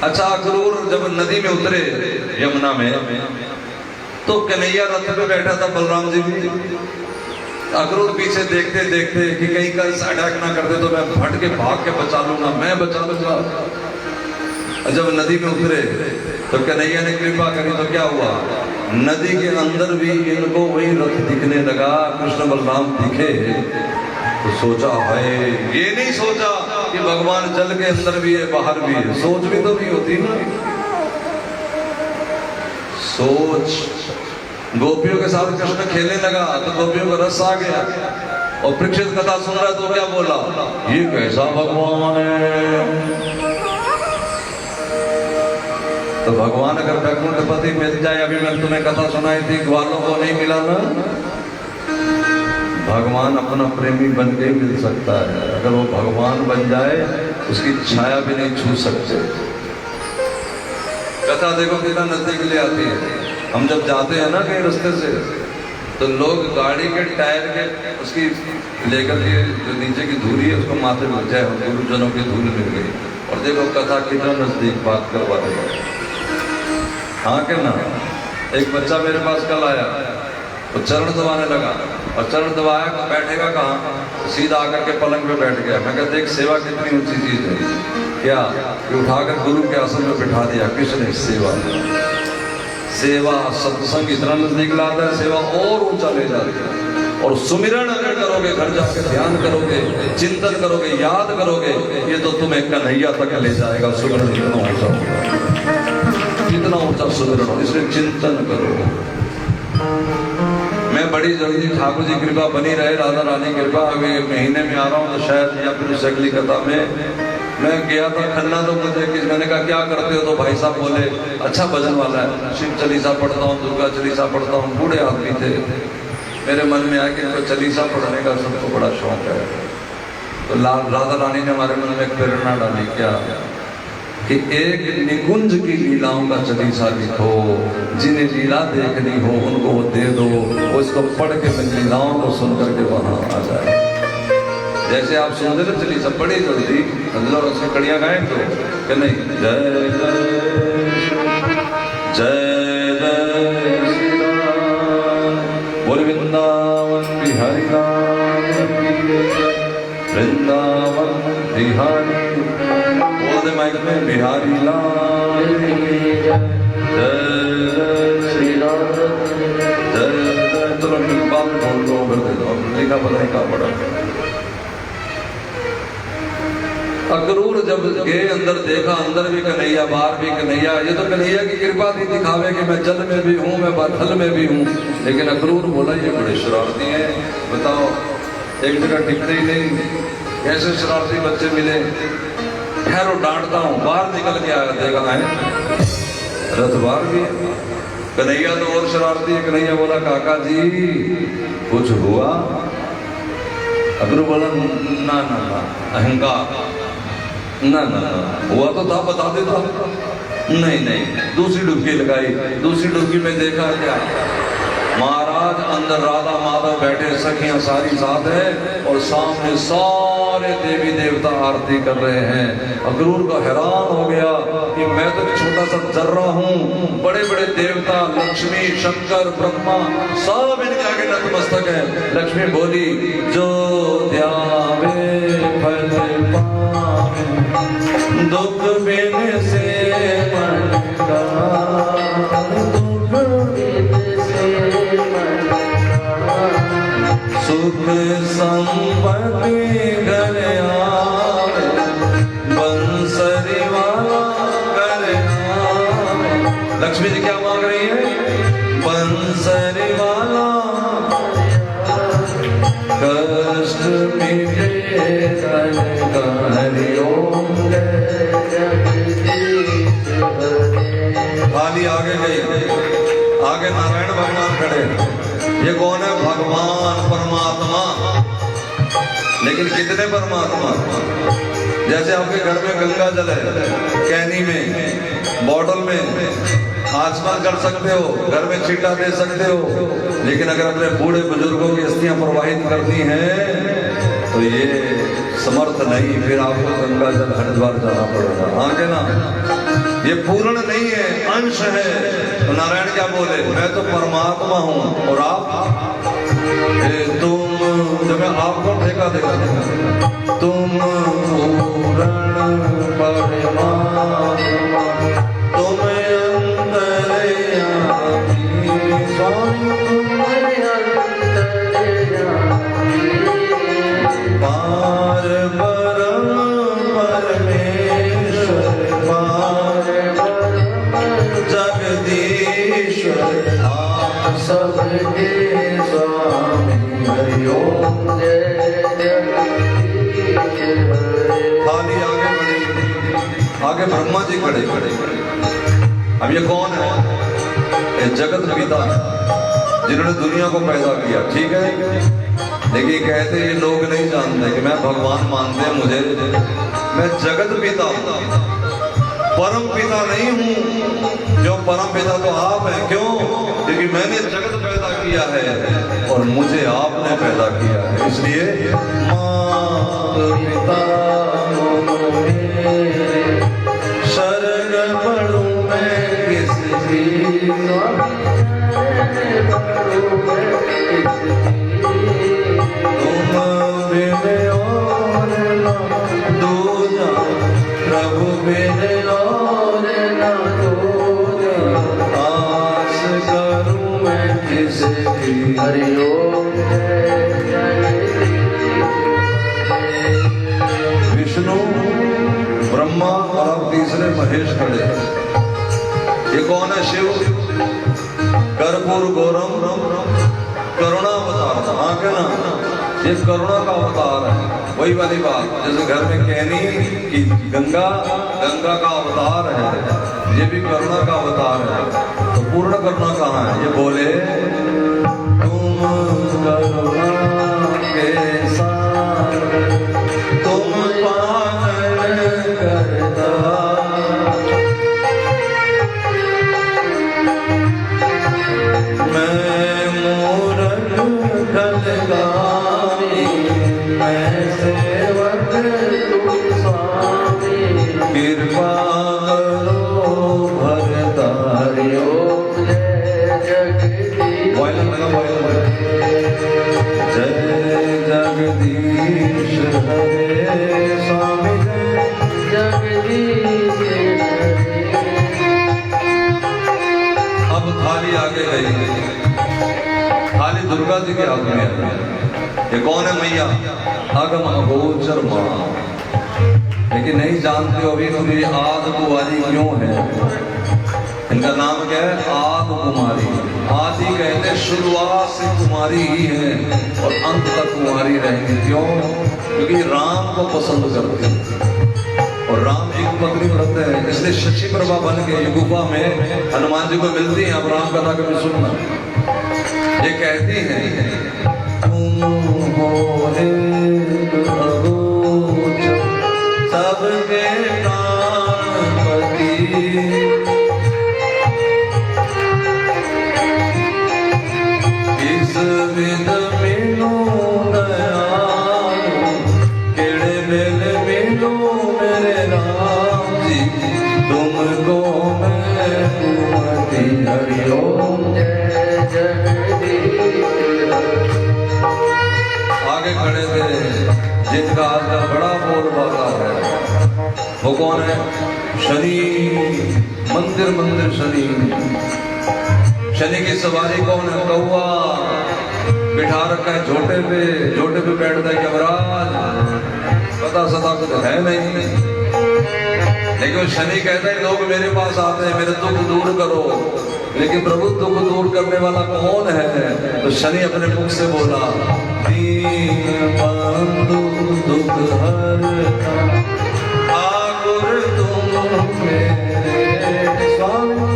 Speaker 1: अच्छा अक्रूर जब नदी में उतरे यमुना में, तो कन्हैया रथ पे बैठा था, बलराम जी भी, अक्रूर पीछे देखते देखते कि कहीं का अटैक ना कर दे तो मैं फट के भाग के बचा लूंगा, मैं बचा लूंगा। जब नदी में उतरे तो कन्हैया ने कृपा करी तो क्या हुआ, नदी के अंदर भी इनको वही रथ दिखने लगा, कृष्ण बलराम दिखे। तो सोचा है, ये नहीं सोचा कि भगवान जल के अंदर भी है बाहर भी है, सोच भी तो नहीं होती ना। सोच, गोपियों के साथ कृष्ण खेलने लगा तो गोपियों का रस आ गया, और परीक्षित कथा सुन रहा तो क्या बोला, ये कैसा भगवान है। तो भगवान अगर वैकुंठपति मिल जाए, अभी मैंने तुम्हें कथा सुनाई थी, ग्वालों को नहीं मिला ना, भगवान अपना प्रेमी बन के मिल सकता है। अगर वो भगवान बन जाए उसकी छाया भी नहीं छू सकते। कथा देखो कितना नजदीक ले आती है। हम जब जाते हैं ना कहीं रास्ते से, तो लोग गाड़ी के टायर के उसकी लेकर के जो नीचे की धूली है उसको माथे में लग जाए, गुरुजनों की धूल मिल गई। और देखो कथा कितना नजदीक बात करवा देगा। हाँ के ना, एक बच्चा मेरे पास कल आया, तो चरण दबाने लगा, और चरण दबाया तो बैठेगा कहाँ, तो सीधा आकर के पलंग पे बैठ गया। मैं कहते देख सेवा कितनी ऊंची चीज है, क्या कि उठाकर गुरु के आसन में बिठा दिया। किसने? सेवा। सेवा सत्संग इतना नजदीक लाता है, सेवा और ऊंचा ले जाती है। और सुमिरन अगर करोगे, घर जाके ध्यान करोगे, चिंतन करोगे, याद करोगे, ये तो तुम्हें कन्हैया तक ले जाएगा। सुमिरन कितना ऊंचा होगा, कितना ऊंचा सुमिरन हो, इसलिए चिंतन करो। मैं बड़ी जल्दी ठाकुर जी कृपा बनी रहे, राधा रानी कृपा, अभी महीने में आ रहा हूँ तो शायद, या फिर उस अगली कथा में मैं गया था खन्ना, तो मुझे मैंने कहा क्या करते हो, तो भाई साहब बोले अच्छा भजन वाला है, शिव चालीसा पढ़ता हूँ, दुर्गा चालीसा पढ़ता हूँ। बूढ़े आदमी थे, मेरे मन में आया कि इनको चालीसा पढ़ने का सबको बड़ा शौक है। तो राधा रानी ने हमारे मन में एक प्रेरणा डाली, क्या कि एक निकुंज की लीलाओं का चालीसा लिखो, जिन्हें लीला देखनी हो उनको वो दे दो, वो इसको पढ़ के लीलाओं को सुन करके वहां आ जाए। जैसे आप सुनते थे चलिए सब बड़ी जल्दी अंदर उसमें कड़ियां गाएं तो कि नहीं, जय जय जय श्री राम, बोल वृंदावन बिहारी राम, वृंदावन बिहारी, बोल दे माइक में बिहारी लाल, जय जय श्री राम, जय जय। चलो बात ढूंढ लो, कर दे दो, लिखा पता नहीं कहाँ पड़ा। अक्रूर जब गए अंदर, देखा अंदर भी कन्हैया, बाहर भी कन्हैया। ये तो कन्हैया की कृपा थी, दिखावे कि मैं जल में भी हूँ, मैं बादल में भी हूँ। लेकिन अक्रूर बोला ये बड़े शरारती हैं, बताओ एक जगह टिकते ही नहीं, कैसे शरारती बच्चे मिले। ठहरो डांटता हूँ, बाहर निकल के आया, देखा है रथ बाहर भी। कन्हैया तो और शरारती है। कन्हैया बोला काका जी कुछ हुआ? अक्रूर बोला ना ना ना, अहंकार, ना ना ना, हुआ तो था बता देता। नहीं नहीं, दूसरी डुबकी लगाई, दूसरी डुबकी में देखा क्या, महाराज अंदर राधा माधव बैठे, सखियां सारी साथ है, और सामने सारे देवी देवता आरती कर रहे हैं। अक्रूर का हैरान हो गया कि मैं तो छोटा सा जर्रा हूँ, बड़े बड़े देवता लक्ष्मी शंकर ब्रह्मा सब इनके आगे नतमस्तक है। लक्ष्मी बोली जो ध्यावे फल पावे, दुख बिन से मन का, दुख बिन से मन का, सुख संपत्ति घर आवे, बंसरी वाला घर आवे। लक्ष्मी जी क्या मांग रही है? बंसरी वाला, कष्ट मिटे हरिओम। थाली आगे गई, आगे नारायण भगवान खड़े। ये कौन है? भगवान परमात्मा। लेकिन कितने परमात्मा? जैसे आपके घर में गंगा जल है, कैनी में, बॉटल में, आचमन कर सकते हो, घर में छींटा दे सकते हो, लेकिन अगर अपने बूढ़े बुजुर्गों की अस्थियां प्रवाहित करनी है तो ये समर्थ नहीं, फिर आपको गंगा जल हरिद्वार जाना पड़ेगा। हाँ के ना, ये पूर्ण नहीं है, अंश है। तो नारायण क्या बोले? मैं तो परमात्मा हूँ और आप तुम जब मैं आपको ठेका देगा तुम पूर्ण परमात्मा तुम अंतर्यामी स्वामी तुम अंतर्यामी पार परम परमेश्वर पार जगदीश्वर आप सबके स्वामी हरिओम जय खाली आगे बढ़ी आगे ब्रह्मा जी खड़े खड़े अब ये कौन है? ये जगत पिता जिन्होंने दुनिया को पैदा किया, ठीक है। लेकिन कहते ये लोग नहीं जानते कि मैं भगवान मानते हैं मुझे, मैं जगत पिता हूं, परम पिता नहीं हूं। जो परम पिता तो आप हैं। क्यों? क्योंकि मैंने जगत पैदा किया है और मुझे आपने पैदा किया है। इसलिए पिता शरण पढ़ूं मैं किसकी तुम बिन और न दूजा प्रभु बिन और न दूजा आस करूं मैं किसकी हरिओम विष्णु ब्रह्मा और तीसरे महेश खड़े। ये कौन है? शिव कर्पूर गौरम करुणा अवतार। हाँ क्या ना, ये करुणा का अवतार है। वही वाली बात जैसे घर में कहनी कि गंगा गंगा का अवतार है, ये भी करुणा का अवतार है। तो पूर्ण करुणा कहाँ है? ये बोले तुम करुणा के साथ तुम पालन करता मैं मूरख गलगामी मैं सेवक तुम स्वामी कृपा करो भरतारियो जय जगदीश हरे स्वामी जगदीश। अब थाली आगे गई, थाली दुर्गा जी के हाथ में है। ये कौन है? मैया अगम अगोचर मां। लेकिन नहीं जानते हो अभी मेरी आदि कुमारी क्यों है? इनका नाम क्या है? आदि कुमारी। आदि कहते शुरुआत से कुमारी ही है और अंत तक कुमारी रहेंगी। क्यों? क्योंकि राम को पसंद करते हैं और राम जी को पत्नी व्रत है, इसलिए शशि प्रभा बन के गुफा में हनुमान जी को मिलती हैं। अब राम कथा कभी सुनना, ये कहती हैं तुम हो सबके प्राणपति इस विध मिलो दयालु केड़े मेल मिलो मेरे राम जी तुमको मैं कुमति हरिओम जय जगदीश। आगे खड़े थे जिनका आज का बड़ा बोलबाला है। वो कौन है? शनि। मंदिर मंदिर शनि। शनि की सवारी कौन है? कौआ बिठा रखा है झोटे पे बैठता है यमराज। पता सता कुछ है नहीं, लेकिन शनि कहता है लोग मेरे पास आते हैं मेरे दुख दूर करो। लेकिन प्रभु दुख दूर करने वाला कौन है? तो शनि अपने मुख से बोला दीन बंधु दुख हरता ठाकुर तुम मेरे स्वामी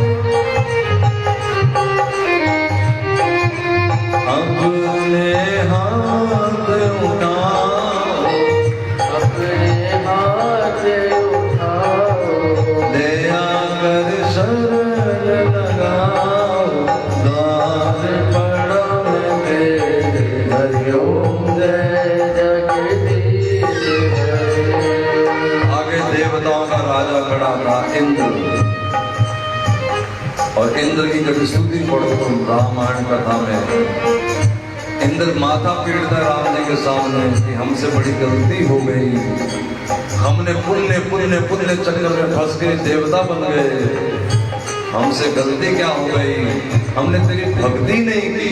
Speaker 1: अपने हाथ उठाओ दया कर शरण लगाओ दान बड़ा मेरे हरिओम जय जगदीश। आगे देवताओं का राजा खड़ा था इंद्र, और इंद्र की जब स्तुति पढ़ो तुम रामायण कथा में, इंद्र माथा पीटता है राम जी के सामने कि हमसे बड़ी गलती हो गई, हमने पुण्य पुण्य पुण्य चक्कर में फंस के देवता बन गए, हमसे गलती क्या हो गई, हमने तेरी भक्ति नहीं की,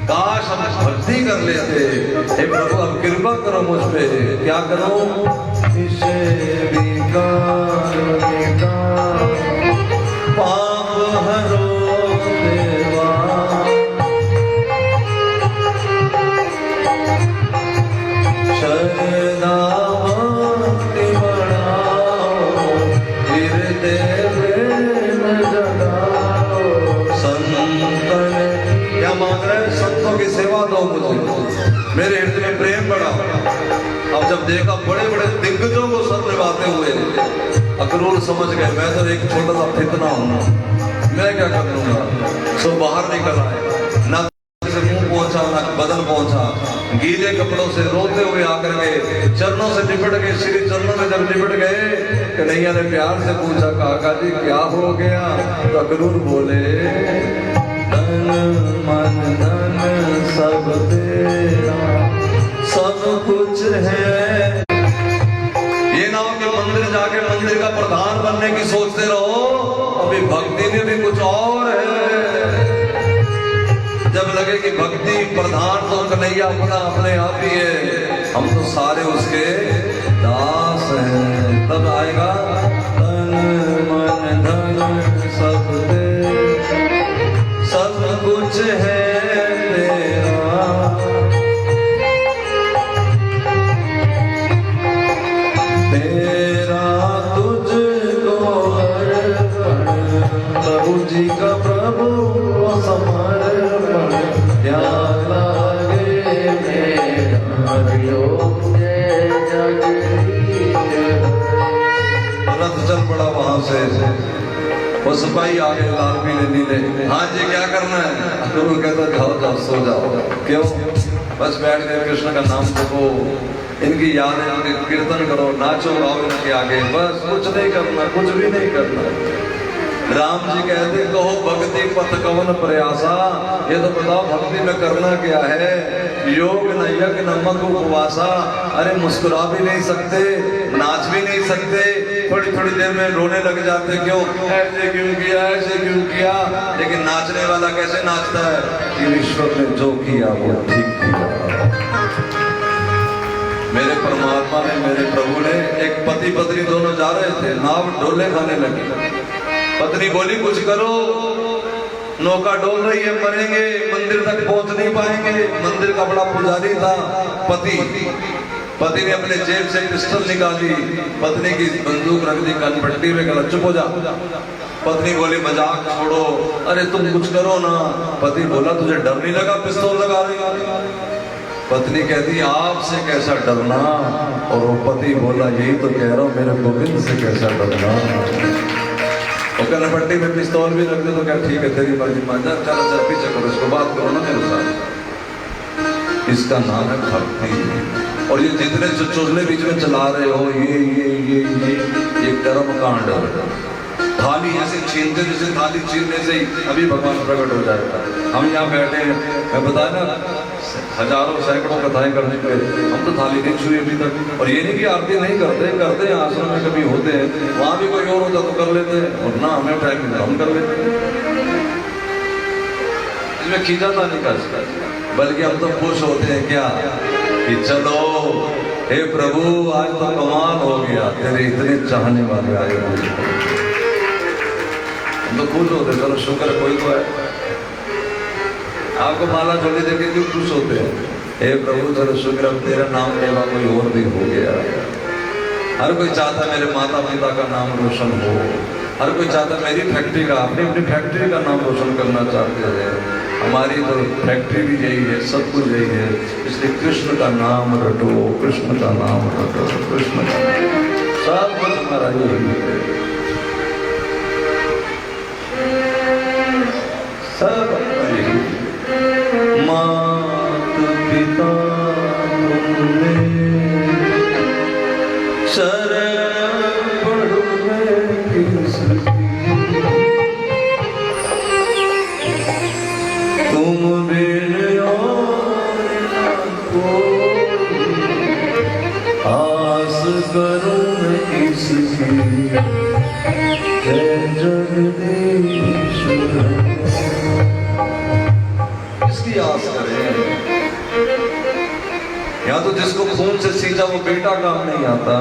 Speaker 1: काश हम भक्ति कर लेते। हे प्रभु अब कृपा करो मुझ पे, क्या करो, इसे पाप हरो देवा, शरदा भक्ति बढ़ाओ, हृदय प्रेम जगाओ, संतन क्या मांग रहे, संतों की सेवा दो मुझे, मेरे हृदय में प्रेम बढ़ाओ। अब जब देखा बड़े बड़े दिग्गजों को सर निभाते हुए, अक्रूर समझ गए मैं तो एक छोटा सा फितना हूँ, मैं क्या कर लूंगा, सो बाहर निकल आए, ना से मुंह पहुंचा ना बदन पहुंचा, गीले कपड़ों से रोते हुए आकर के चरणों से लिपट गए, श्री चरणों में जब लिपट गए, कन्हैया ने प्यार से पूछा काका जी क्या हो गया, तो अक्रूर बोले तन मन धन सब तेरा, सब कुछ है। ये ना हो कि मंदिर जाके मंदिर का प्रधान बनने की सोचते रहो, अभी भक्ति में भी कुछ और है। जब लगे कि भक्ति प्रधान तो कन्हैया अपना अपने आप ही है, हम तो सारे उसके दास हैं, तब आएगा तन मन धन सब तेरा, सब कुछ है तेरा, तेरा तुझको अर्पण, प्रभु जी का प्रभु समर्पण, ध्यान लागे मेरा जय जगदीश। रथ चल पड़ा वहां से, वो सिपाही आ गए लाल पीले नीले, हाँ जी क्या करना है, अक्रूर कहता जाओ जाओ सो जाओ, क्यों, बस बैठ गए कृष्ण का नाम जपो, इनकी यादें इनके कीर्तन करो, नाचो गाओ इनके आगे, बस कुछ नहीं करना, कुछ भी नहीं करना। राम जी कहते कहो भक्ति पथ कवन प्रयासा, ये तो बताओ भक्ति में करना क्या है, योग न यज्ञ न मत उपवासा, अरे मुस्कुरा भी नहीं सकते, नाच भी नहीं सकते, थोड़ी थोड़ी देर में रोने लग जाते, क्यों, ऐसे क्यों किया, ऐसे क्यों किया, लेकिन नाचने वाला कैसे नाचता है कि ईश्वर ने जो किया वो ठीक किया। मेरे परमात्मा ने, मेरे प्रभु ने, एक पति पत्नी दोनों जा रहे थे, नाव डोले खाने लगी, पत्नी बोली कुछ करो, नौका डोल रही है, मरेंगे, मंदिर तक पहुंच नहीं पाएंगे, मंदिर का बड़ा पुजारी था पति ने अपने जेब से पिस्टल निकाली, पत्नी की बंदूक रख दी कनपट्टी में, गला चुप हो जा, पत्नी बोली मजाक छोड़ो, अरे तुम कुछ करो ना, पति बोला तुझे डर नहीं लगा पिस्तौल लगा रही, पत्नी कहती आपसे कैसा डरना, और वो पति बोला यही तो कह रहा हूं मेरे गोविंद से कैसा डरना, और कनपट्टी में पिस्तौल भी रख दे तो क्या ठीक है तेरी मर्जी, मांझा चल चल पीछे करो, उसको बात करो ना मेरे साथ, इसका नाम है भक्ति। और ये जितने चुचुरले बीच में चला रहे हो, ये कर्म कांड, थाली ऐसे छीनते जैसे थाली छीनने से ही अभी भगवान प्रकट हो जाएगा। हम यहाँ बैठे हैं, मैं बताया ना हजारों सैकड़ों कथाएं करने पे, हम तो थाली नहीं छुई अभी तक, और ये नहीं कि आरती नहीं करते हैं, आश्रम में कभी होते हैं, वहां भी कोई और होता तो कर लेते हैं, और ना हमें टाइम मिलता हम कर लेते हैं, इसमें खींचाता नहीं कर सकता, बल्कि हम तो खुश होते हैं क्या कि चलो हे प्रभु आज तो कमाल हो गया, तेरे इतने चाहने वाले आए मुझे, हम तो खुश होते, चलो शुक्र कोई तो है। आपको माला चोली देखे क्यों खुश होते हैं, हे प्रभु चलो शुक्र अब तेरा नाम लेवा कोई और भी हो गया। हर कोई चाहता है मेरे माता पिता का नाम रोशन हो, हर कोई चाहता है मेरी फैक्ट्री का, अपनी फैक्ट्री का नाम रोशन करना चाहते हैं। हमारी तो फैक्ट्री भी यही है, सब कुछ यही है, इसलिए कृष्ण का नाम रटो, कृष्ण का नाम रटो, कृष्ण का सब कुछ हमारा यही है, सब यही। मात पिता तुमने शरण पढ़ो तुम बिन जय जगदीश किसकी आस करें? यहाँ तो जिसको खून से सींचा वो बेटा काम नहीं आता,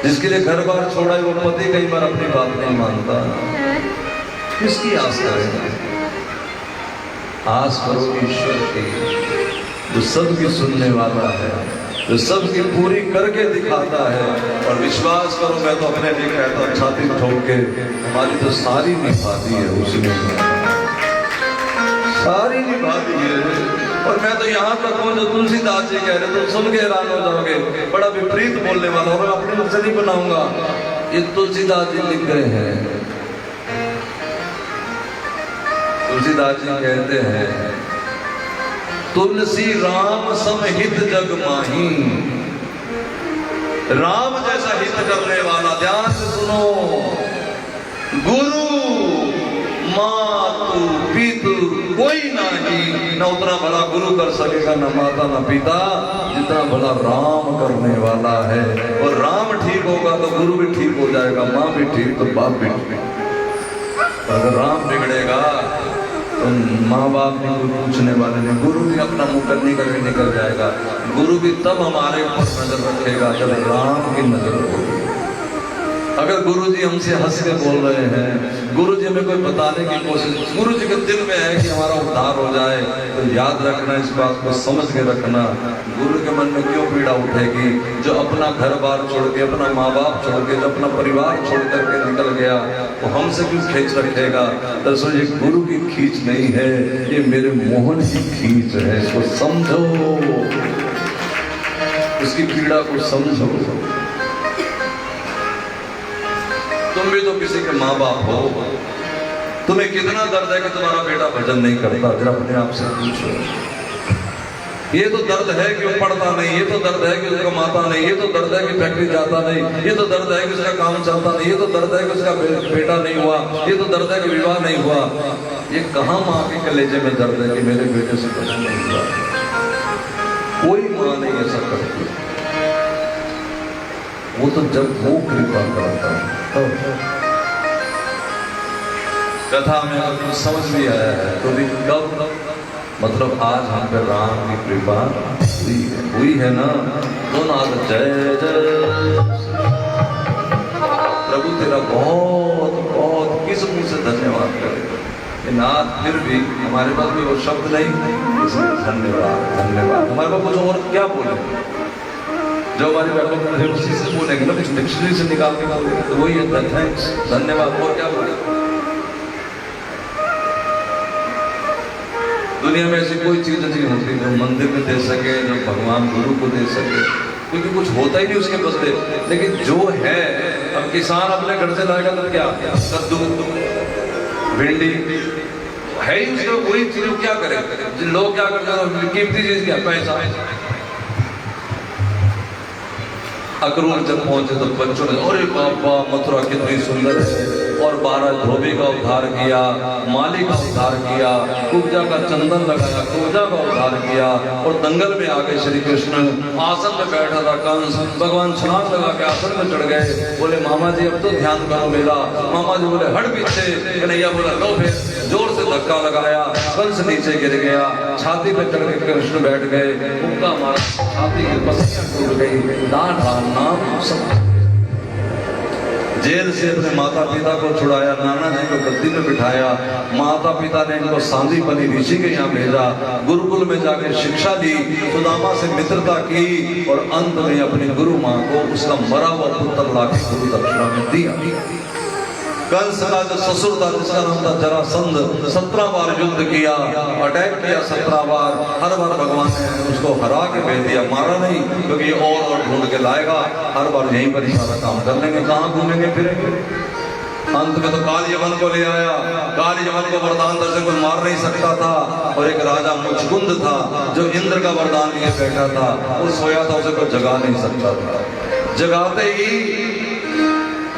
Speaker 1: जिसके लिए घर बार छोड़ा है वो पति कई बार अपनी बात नहीं मानता। किसकी आस करें? आस करो ईश्वर की, जो सबकी सुनने वाला है, जो सबकी पूरी करके दिखाता है। और विश्वास करो, मैं तो अपने लिए कहता हूँ छाती ठोक के, हमारी तो सारी निभाती है उसने, सारी निभाती है। और मैं तो यहाँ तक हूँ जो तुलसीदास जी कह रहे, तो सुन के हैरान हो जाओगे, बड़ा विपरीत बोलने वाला, और अपने मुख से नहीं बनाऊंगा, ये तुलसीदास जी लिख गए हैं। तुलसीदास जी कहते हैं, तुलसी राम समहित जग माही, राम जैसा हित करने वाला, ध्यान से सुनो, गुरु मातु पितु कोई नहीं, न उतना बड़ा गुरु कर सकेगा, न माता न पिता, जितना बड़ा राम करने वाला है। और राम ठीक होगा तो गुरु भी ठीक हो जाएगा, माँ भी ठीक तो बाप भी ठीक। अगर राम बिगड़ेगा तो माँ बाप भी कोई पूछने वाले नहीं, गुरु भी अपना मुंह करनी करके निकल जाएगा। गुरु भी तब हमारे ऊपर नजर रखेगा जब राम की नजर होगी। अगर गुरु जी हमसे हंस के बोल रहे हैं, गुरु जी हमें कोई बताने की कोशिश, गुरु जी के दिल में है कि हमारा उद्धार हो जाए, तो याद रखना, इस बात को समझ के रखना, गुरु के मन में क्यों पीड़ा उठेगी? जो अपना घर बार छोड़ के, अपना माँ बाप छोड़ के, जो अपना परिवार छोड़ करके निकल गया, वो हमसे क्यों खींच रखेगा? दरअसल ये गुरु की खींच नहीं है, ये मेरे मोहन की खींच है। इसको समझो, उसकी पीड़ा को समझो। तुम भी तो किसी के माँ बाप हो, तुम्हें कितना दर्द है कि तुम्हारा बेटा भजन नहीं करता, जरा अपने आप से पूछो। ये तो दर्द है कि वो पढ़ता नहीं, ये तो दर्द है कि उसका माता नहीं, ये तो दर्द है कि फैक्ट्री जाता नहीं, ये तो दर्द है कि उसका काम चलता नहीं, ये तो दर्द है कि उसका बेटा नहीं हुआ, ये तो दर्द है कि विवाह नहीं हुआ। ये कहाँ माँ के कलेजे में दर्द है कि मेरे बेटे से कुछ नहीं हुआ? कोई माँ नहीं ऐसा करती, वो तो जब वो कृपा करता है तो। कथा में आपको समझ भी आया है तो भी कब, मतलब आज हम पे राम की कृपा हुई है ना। तो नाथ जय जय प्रभु तेरा बहुत बहुत किस मुंह से धन्यवाद करे नाथ, फिर भी हमारे पास भी वो शब्द नहीं, इसमें धन्यवाद धन्यवाद। हमारे पास कुछ और क्या बोले, जो हमारी व्यापक है उसी से बोलेंगे ना, डिक्शनरी से निकाल के बोलेंगे तो वही है थैंक्स धन्यवाद। और क्या बोले? दुनिया में ऐसी कोई चीज नहीं होती जो मंदिर में दे सके, जो भगवान गुरु को दे सके, क्योंकि कुछ होता ही नहीं उसके बदले। लेकिन जो है, अब किसान अपने घर से लाएगा तो क्या, कद्दू भिंडी है ही उसका, वही चीज क्या करे। लोग क्या करते हैं, कीमती चीज क्या, पैसा। अक्रूर जब पहुंचे तो बच्चों ने अरे बाबा मथुरा कितनी सुंदर है, और 12 धोबी का उद्धार किया, माली का उद्धार किया, कुब्जा का चंदन लगाया, कुब्जा का उद्धार किया, और दंगल में आके श्री कृष्ण आसन में बैठा था कंस, भगवान छलांग लगा के आसन में चढ़ गए। बोले मामा जी अब तो ध्यान करो मेरा। मामा जी बोले हट पीछे। कन्हैया बोला लो, फिर जोर से धक्का लगाया, कंस नीचे गिर गया, छाती पे चढ़ के कृष्ण बैठ गए, मुक्का मारा, छाती की पसलियां टूट गई, दांत नाम सब। जेल से अपने माता पिता को छुड़ाया, नाना जी को गद्दी में बिठाया, माता पिता ने इनको सांदी बनी ऋषि के यहाँ भेजा, गुरुकुल में जाकर शिक्षा ली, सुदामा से मित्रता की, और अंत में अपनी गुरु माँ को उसका मरा हुआ पुत्र लाके गुरु दक्षिणा में दिया। कंस का जो ससुर था जिसका नाम था जरासंध, 17 बार युद्ध किया, अटैक किया 17 बार, हर बार भगवान ने उसको हरा के भेज दिया, मारा नहीं, क्योंकि ये और ढूंढ के लाएगा, हर बार यहीं पर ही सारा काम कर लेंगे, कहाँ घूमेंगे फिरेंगे। अंत में तो काल यमन को ले आया, काल यमन को वरदान दे से कोई मार नहीं सकता था, और एक राजा मुचकुंद था जो इंद्र का वरदान लिए बैठा था, वो सोया था, उसे कोई जगा नहीं सकता था। जगाते ही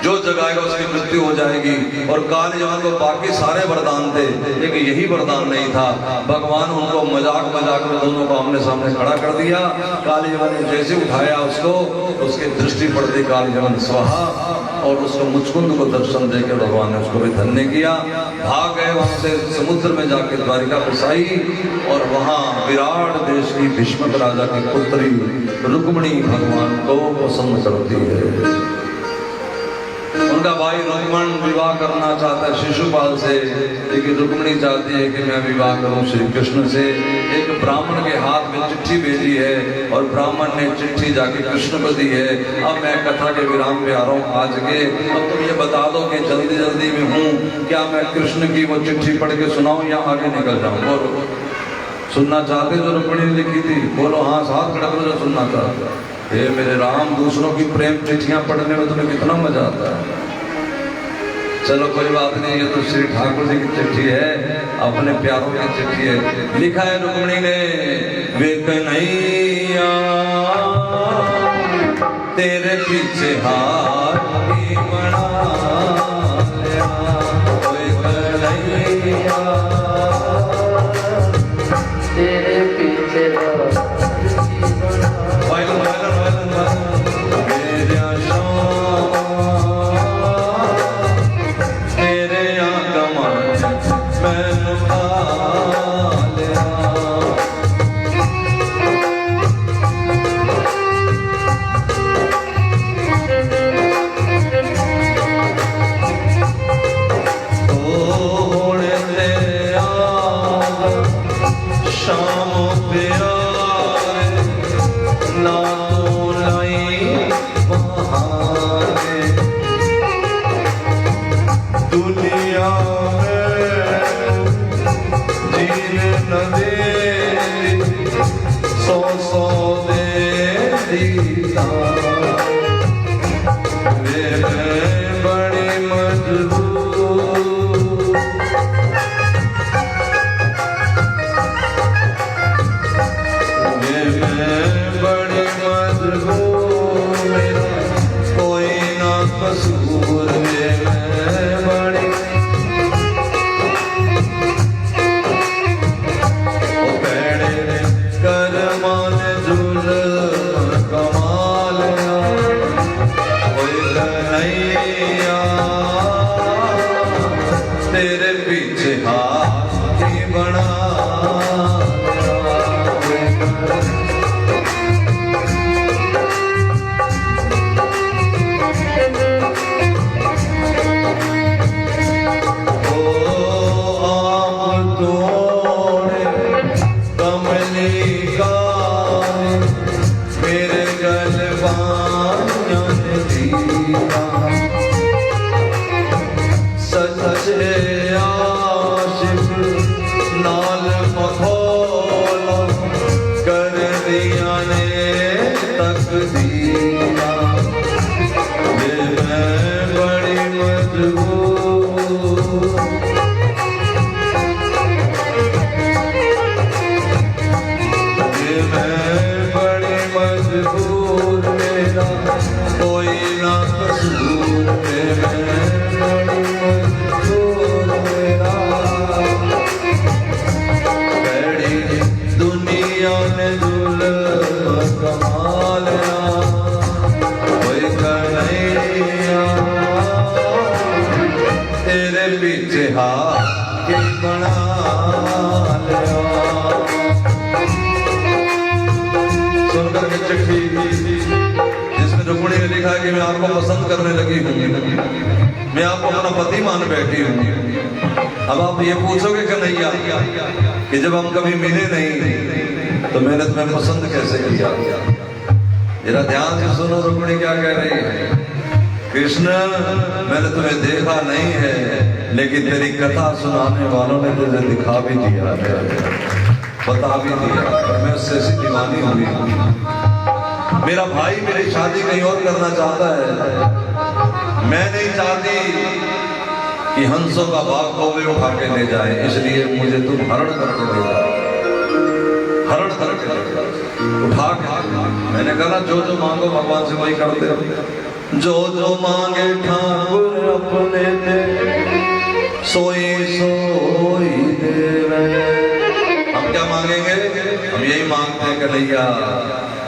Speaker 1: जो जगाएगा उसकी मृत्यु हो जाएगी। और काल यवन को बाकी सारे वरदान थे, लेकिन यही वरदान नहीं था। भगवान उनको मजाक मजाक में दोनों को आमने सामने खड़ा कर दिया। काल यवन ने जैसे उठाया उसको, उसकी दृष्टि पड़ती काल यवन स्वाहा, और उसको मुचकुंद को दर्शन देकर भगवान ने उसको भी धन्य किया। भाग गए वहां से, समुद्र में जाकर द्वारिका बसाई, और वहां विराट देश की भीष्मक राजा की पुत्री रुक्मिणी भगवान को पसंद करती है। उनका भाई रुक्मण विवाह करना चाहता है शिशुपाल से, लेकिन रुक्मिणी चाहती है कि मैं विवाह करूं श्री कृष्ण से। एक ब्राह्मण के हाथ में चिट्ठी भेजी है, और ब्राह्मण ने चिट्ठी जाके कृष्ण को दी है। अब मैं कथा के विराम पे आ रहा हूँ आज के, अब तुम ये बता दो कि जल्दी जल्दी में हूँ, क्या मैं कृष्ण की वो चिट्ठी पढ़ के सुनाऊं या आगे निकल जाऊं? बोलो, सुनना चाहते जो रुक्मिणी ने लिखी थी? बोलो हाँ, साथ खड़ा करो जो सुनना चाहते। हे मेरे राम, दूसरों की प्रेम चिट्ठियां पढ़ने में तुम्हें कितना मजा आता है। चलो कोई बात नहीं, ये तो श्री ठाकुर जी की चिट्ठी है, अपने प्यारों की चिट्ठी है। लिखा है रुक्मिणी ने, वे कन्हैया तेरे पीछे हाथी बना लिया, वे कन्हैया तेरे पीछे जिसमें रुक्मिणी ने लिखा कि मैं आपको पसंद करने लगी हूँ, मैं आपको अपना पति मान बैठी हूँ। अब आप ये पूछोगे कन्हैया कि जब हम कभी मिले नहीं तो मैंने तुम्हें पसंद कैसे किया? जरा ध्यान से सुनो रुक्मिणी क्या कह रही है। कृष्ण, मैंने तुम्हें देखा नहीं है, लेकिन तेरी कथा सुनाने वालों ने तुझे दिखा भी दिया है, बता भी दिया, मैं उससे ऐसी दीवानी हुई। मेरा भाई मेरी शादी कहीं और करना चाहता है, मैं नहीं चाहती कि हंसों का बाग कौवे उठा के ले जाए, इसलिए मुझे तुम हरण करके ले जाओ, हरण करके उठा के। मैंने कहा जो जो मांगो भगवान से वही करते हो। जो जो मांगे ठाकुर अपने दे, सोई सोई देवे। हम क्या मांगेंगे? हम यही मांगते हैं कन्हैया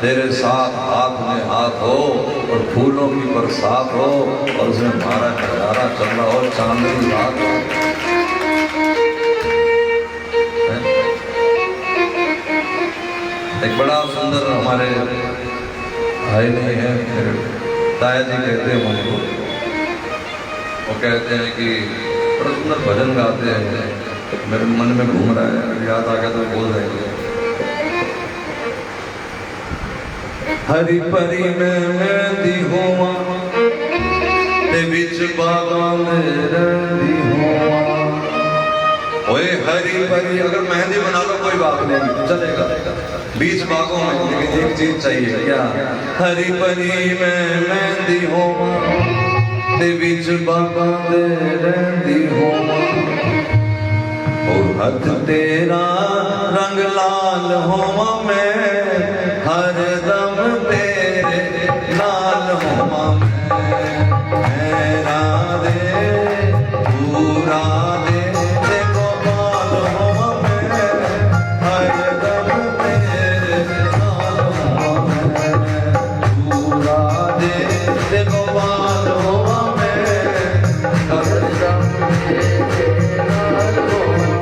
Speaker 1: तेरे साथ हाथ में हाथ हो और फूलों की बरसात हो और उसमें हमारा नजारा चल रहा हो, चांदनी रात हो। एक बड़ा सुंदर हमारे भाई नहीं है, मेरे ताया जी कहते हैं मुझको, वो कहते हैं कि बड़ा सुंदर भजन गाते हैं, मेरे मन में घूम रहा है, याद आ गया तो बोल देंगे। हरी परी में मेहंदी होवा ते बिच बागां में रहंदी होवा। ओए हरी परी, अगर मेहंदी बना लो कोई बात नहीं, चलेगा, बीच बागों में, लेकिन एक चीज चाहिए क्या? हरी परी में मेहंदी होवा ते बिच बागां में रहंदी होवा। और हथ तेरा रंग लाल होवा, मैं हर दम तेरे लाल होवा। मैं राधे पूरा दे देखो बाल होवा, मैं हर दम तेरे लाल होवा। पूरा दे देखो बाल होवा, मैं हर दम तेरे लाल होवा।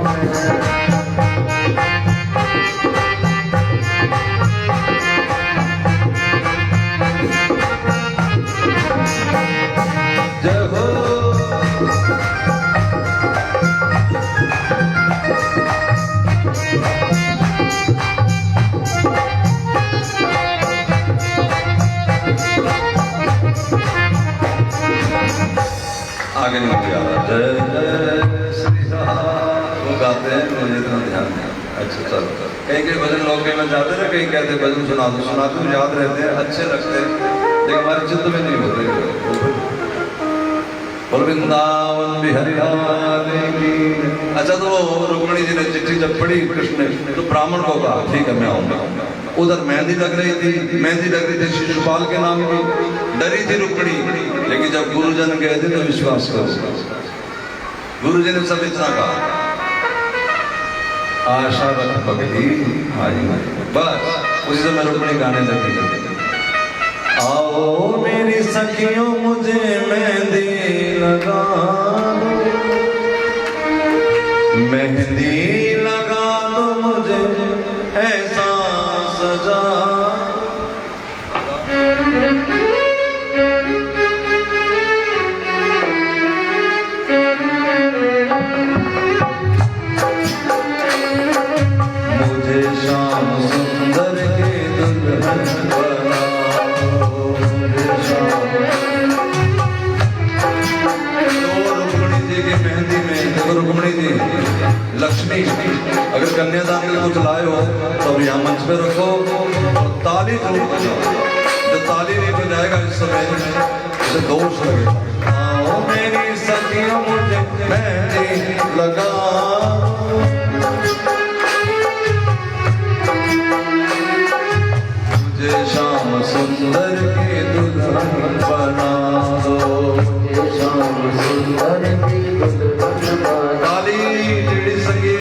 Speaker 1: आगे नहीं मुझे याद आ। जय जय श्री राम वो गाते हैं, मुझे इतना ध्यान नहीं। अच्छा चलो, कहीं कहीं भजन लोग में जाते ना, कहीं कहते भजन सुनाते याद रहते हैं, अच्छे लगते हैं, लेकिन हमारे चित्त में नहीं होते। वृंदावन बिहारी लाल की। अच्छा, तो रुक्मिणी जी ने चिट्ठी जब पढ़ी कृष्ण ने, तो ब्राह्मण को कहा ठीक है मैं आऊंगा। उधर मेहंदी लग रही थी शिशुपाल के नाम की, डरी थी रुक्मिणी, लेकिन जब गुरुजन गए थे तो विश्वास करो, गुरुजी ने सब इतना कहा, आशा रख भक्ति आई। बस उसी समय रुक्मिणी गाने लगी, आओ मेरी सखियों मुझे मेहंदी लगा दो, मेहंदी लगा दो मुझे ऐसा सजा। मुझे शाम सुंदर के दुल्हन बनाओ, मुझे शाम। तो रुक्मिणी जी की मेहंदी में देखो, रुक्मिणी जी लक्ष्मी, अगर कन्यादान के कुछ लाए हो तो अब यहाँ मंच पे रखो और ताली जरूर बजाओ। जो ताली नहीं बजाएगा इस समय उसे दोष लगेगा। आओ मेरी सखियों मुझे मेहंदी लगा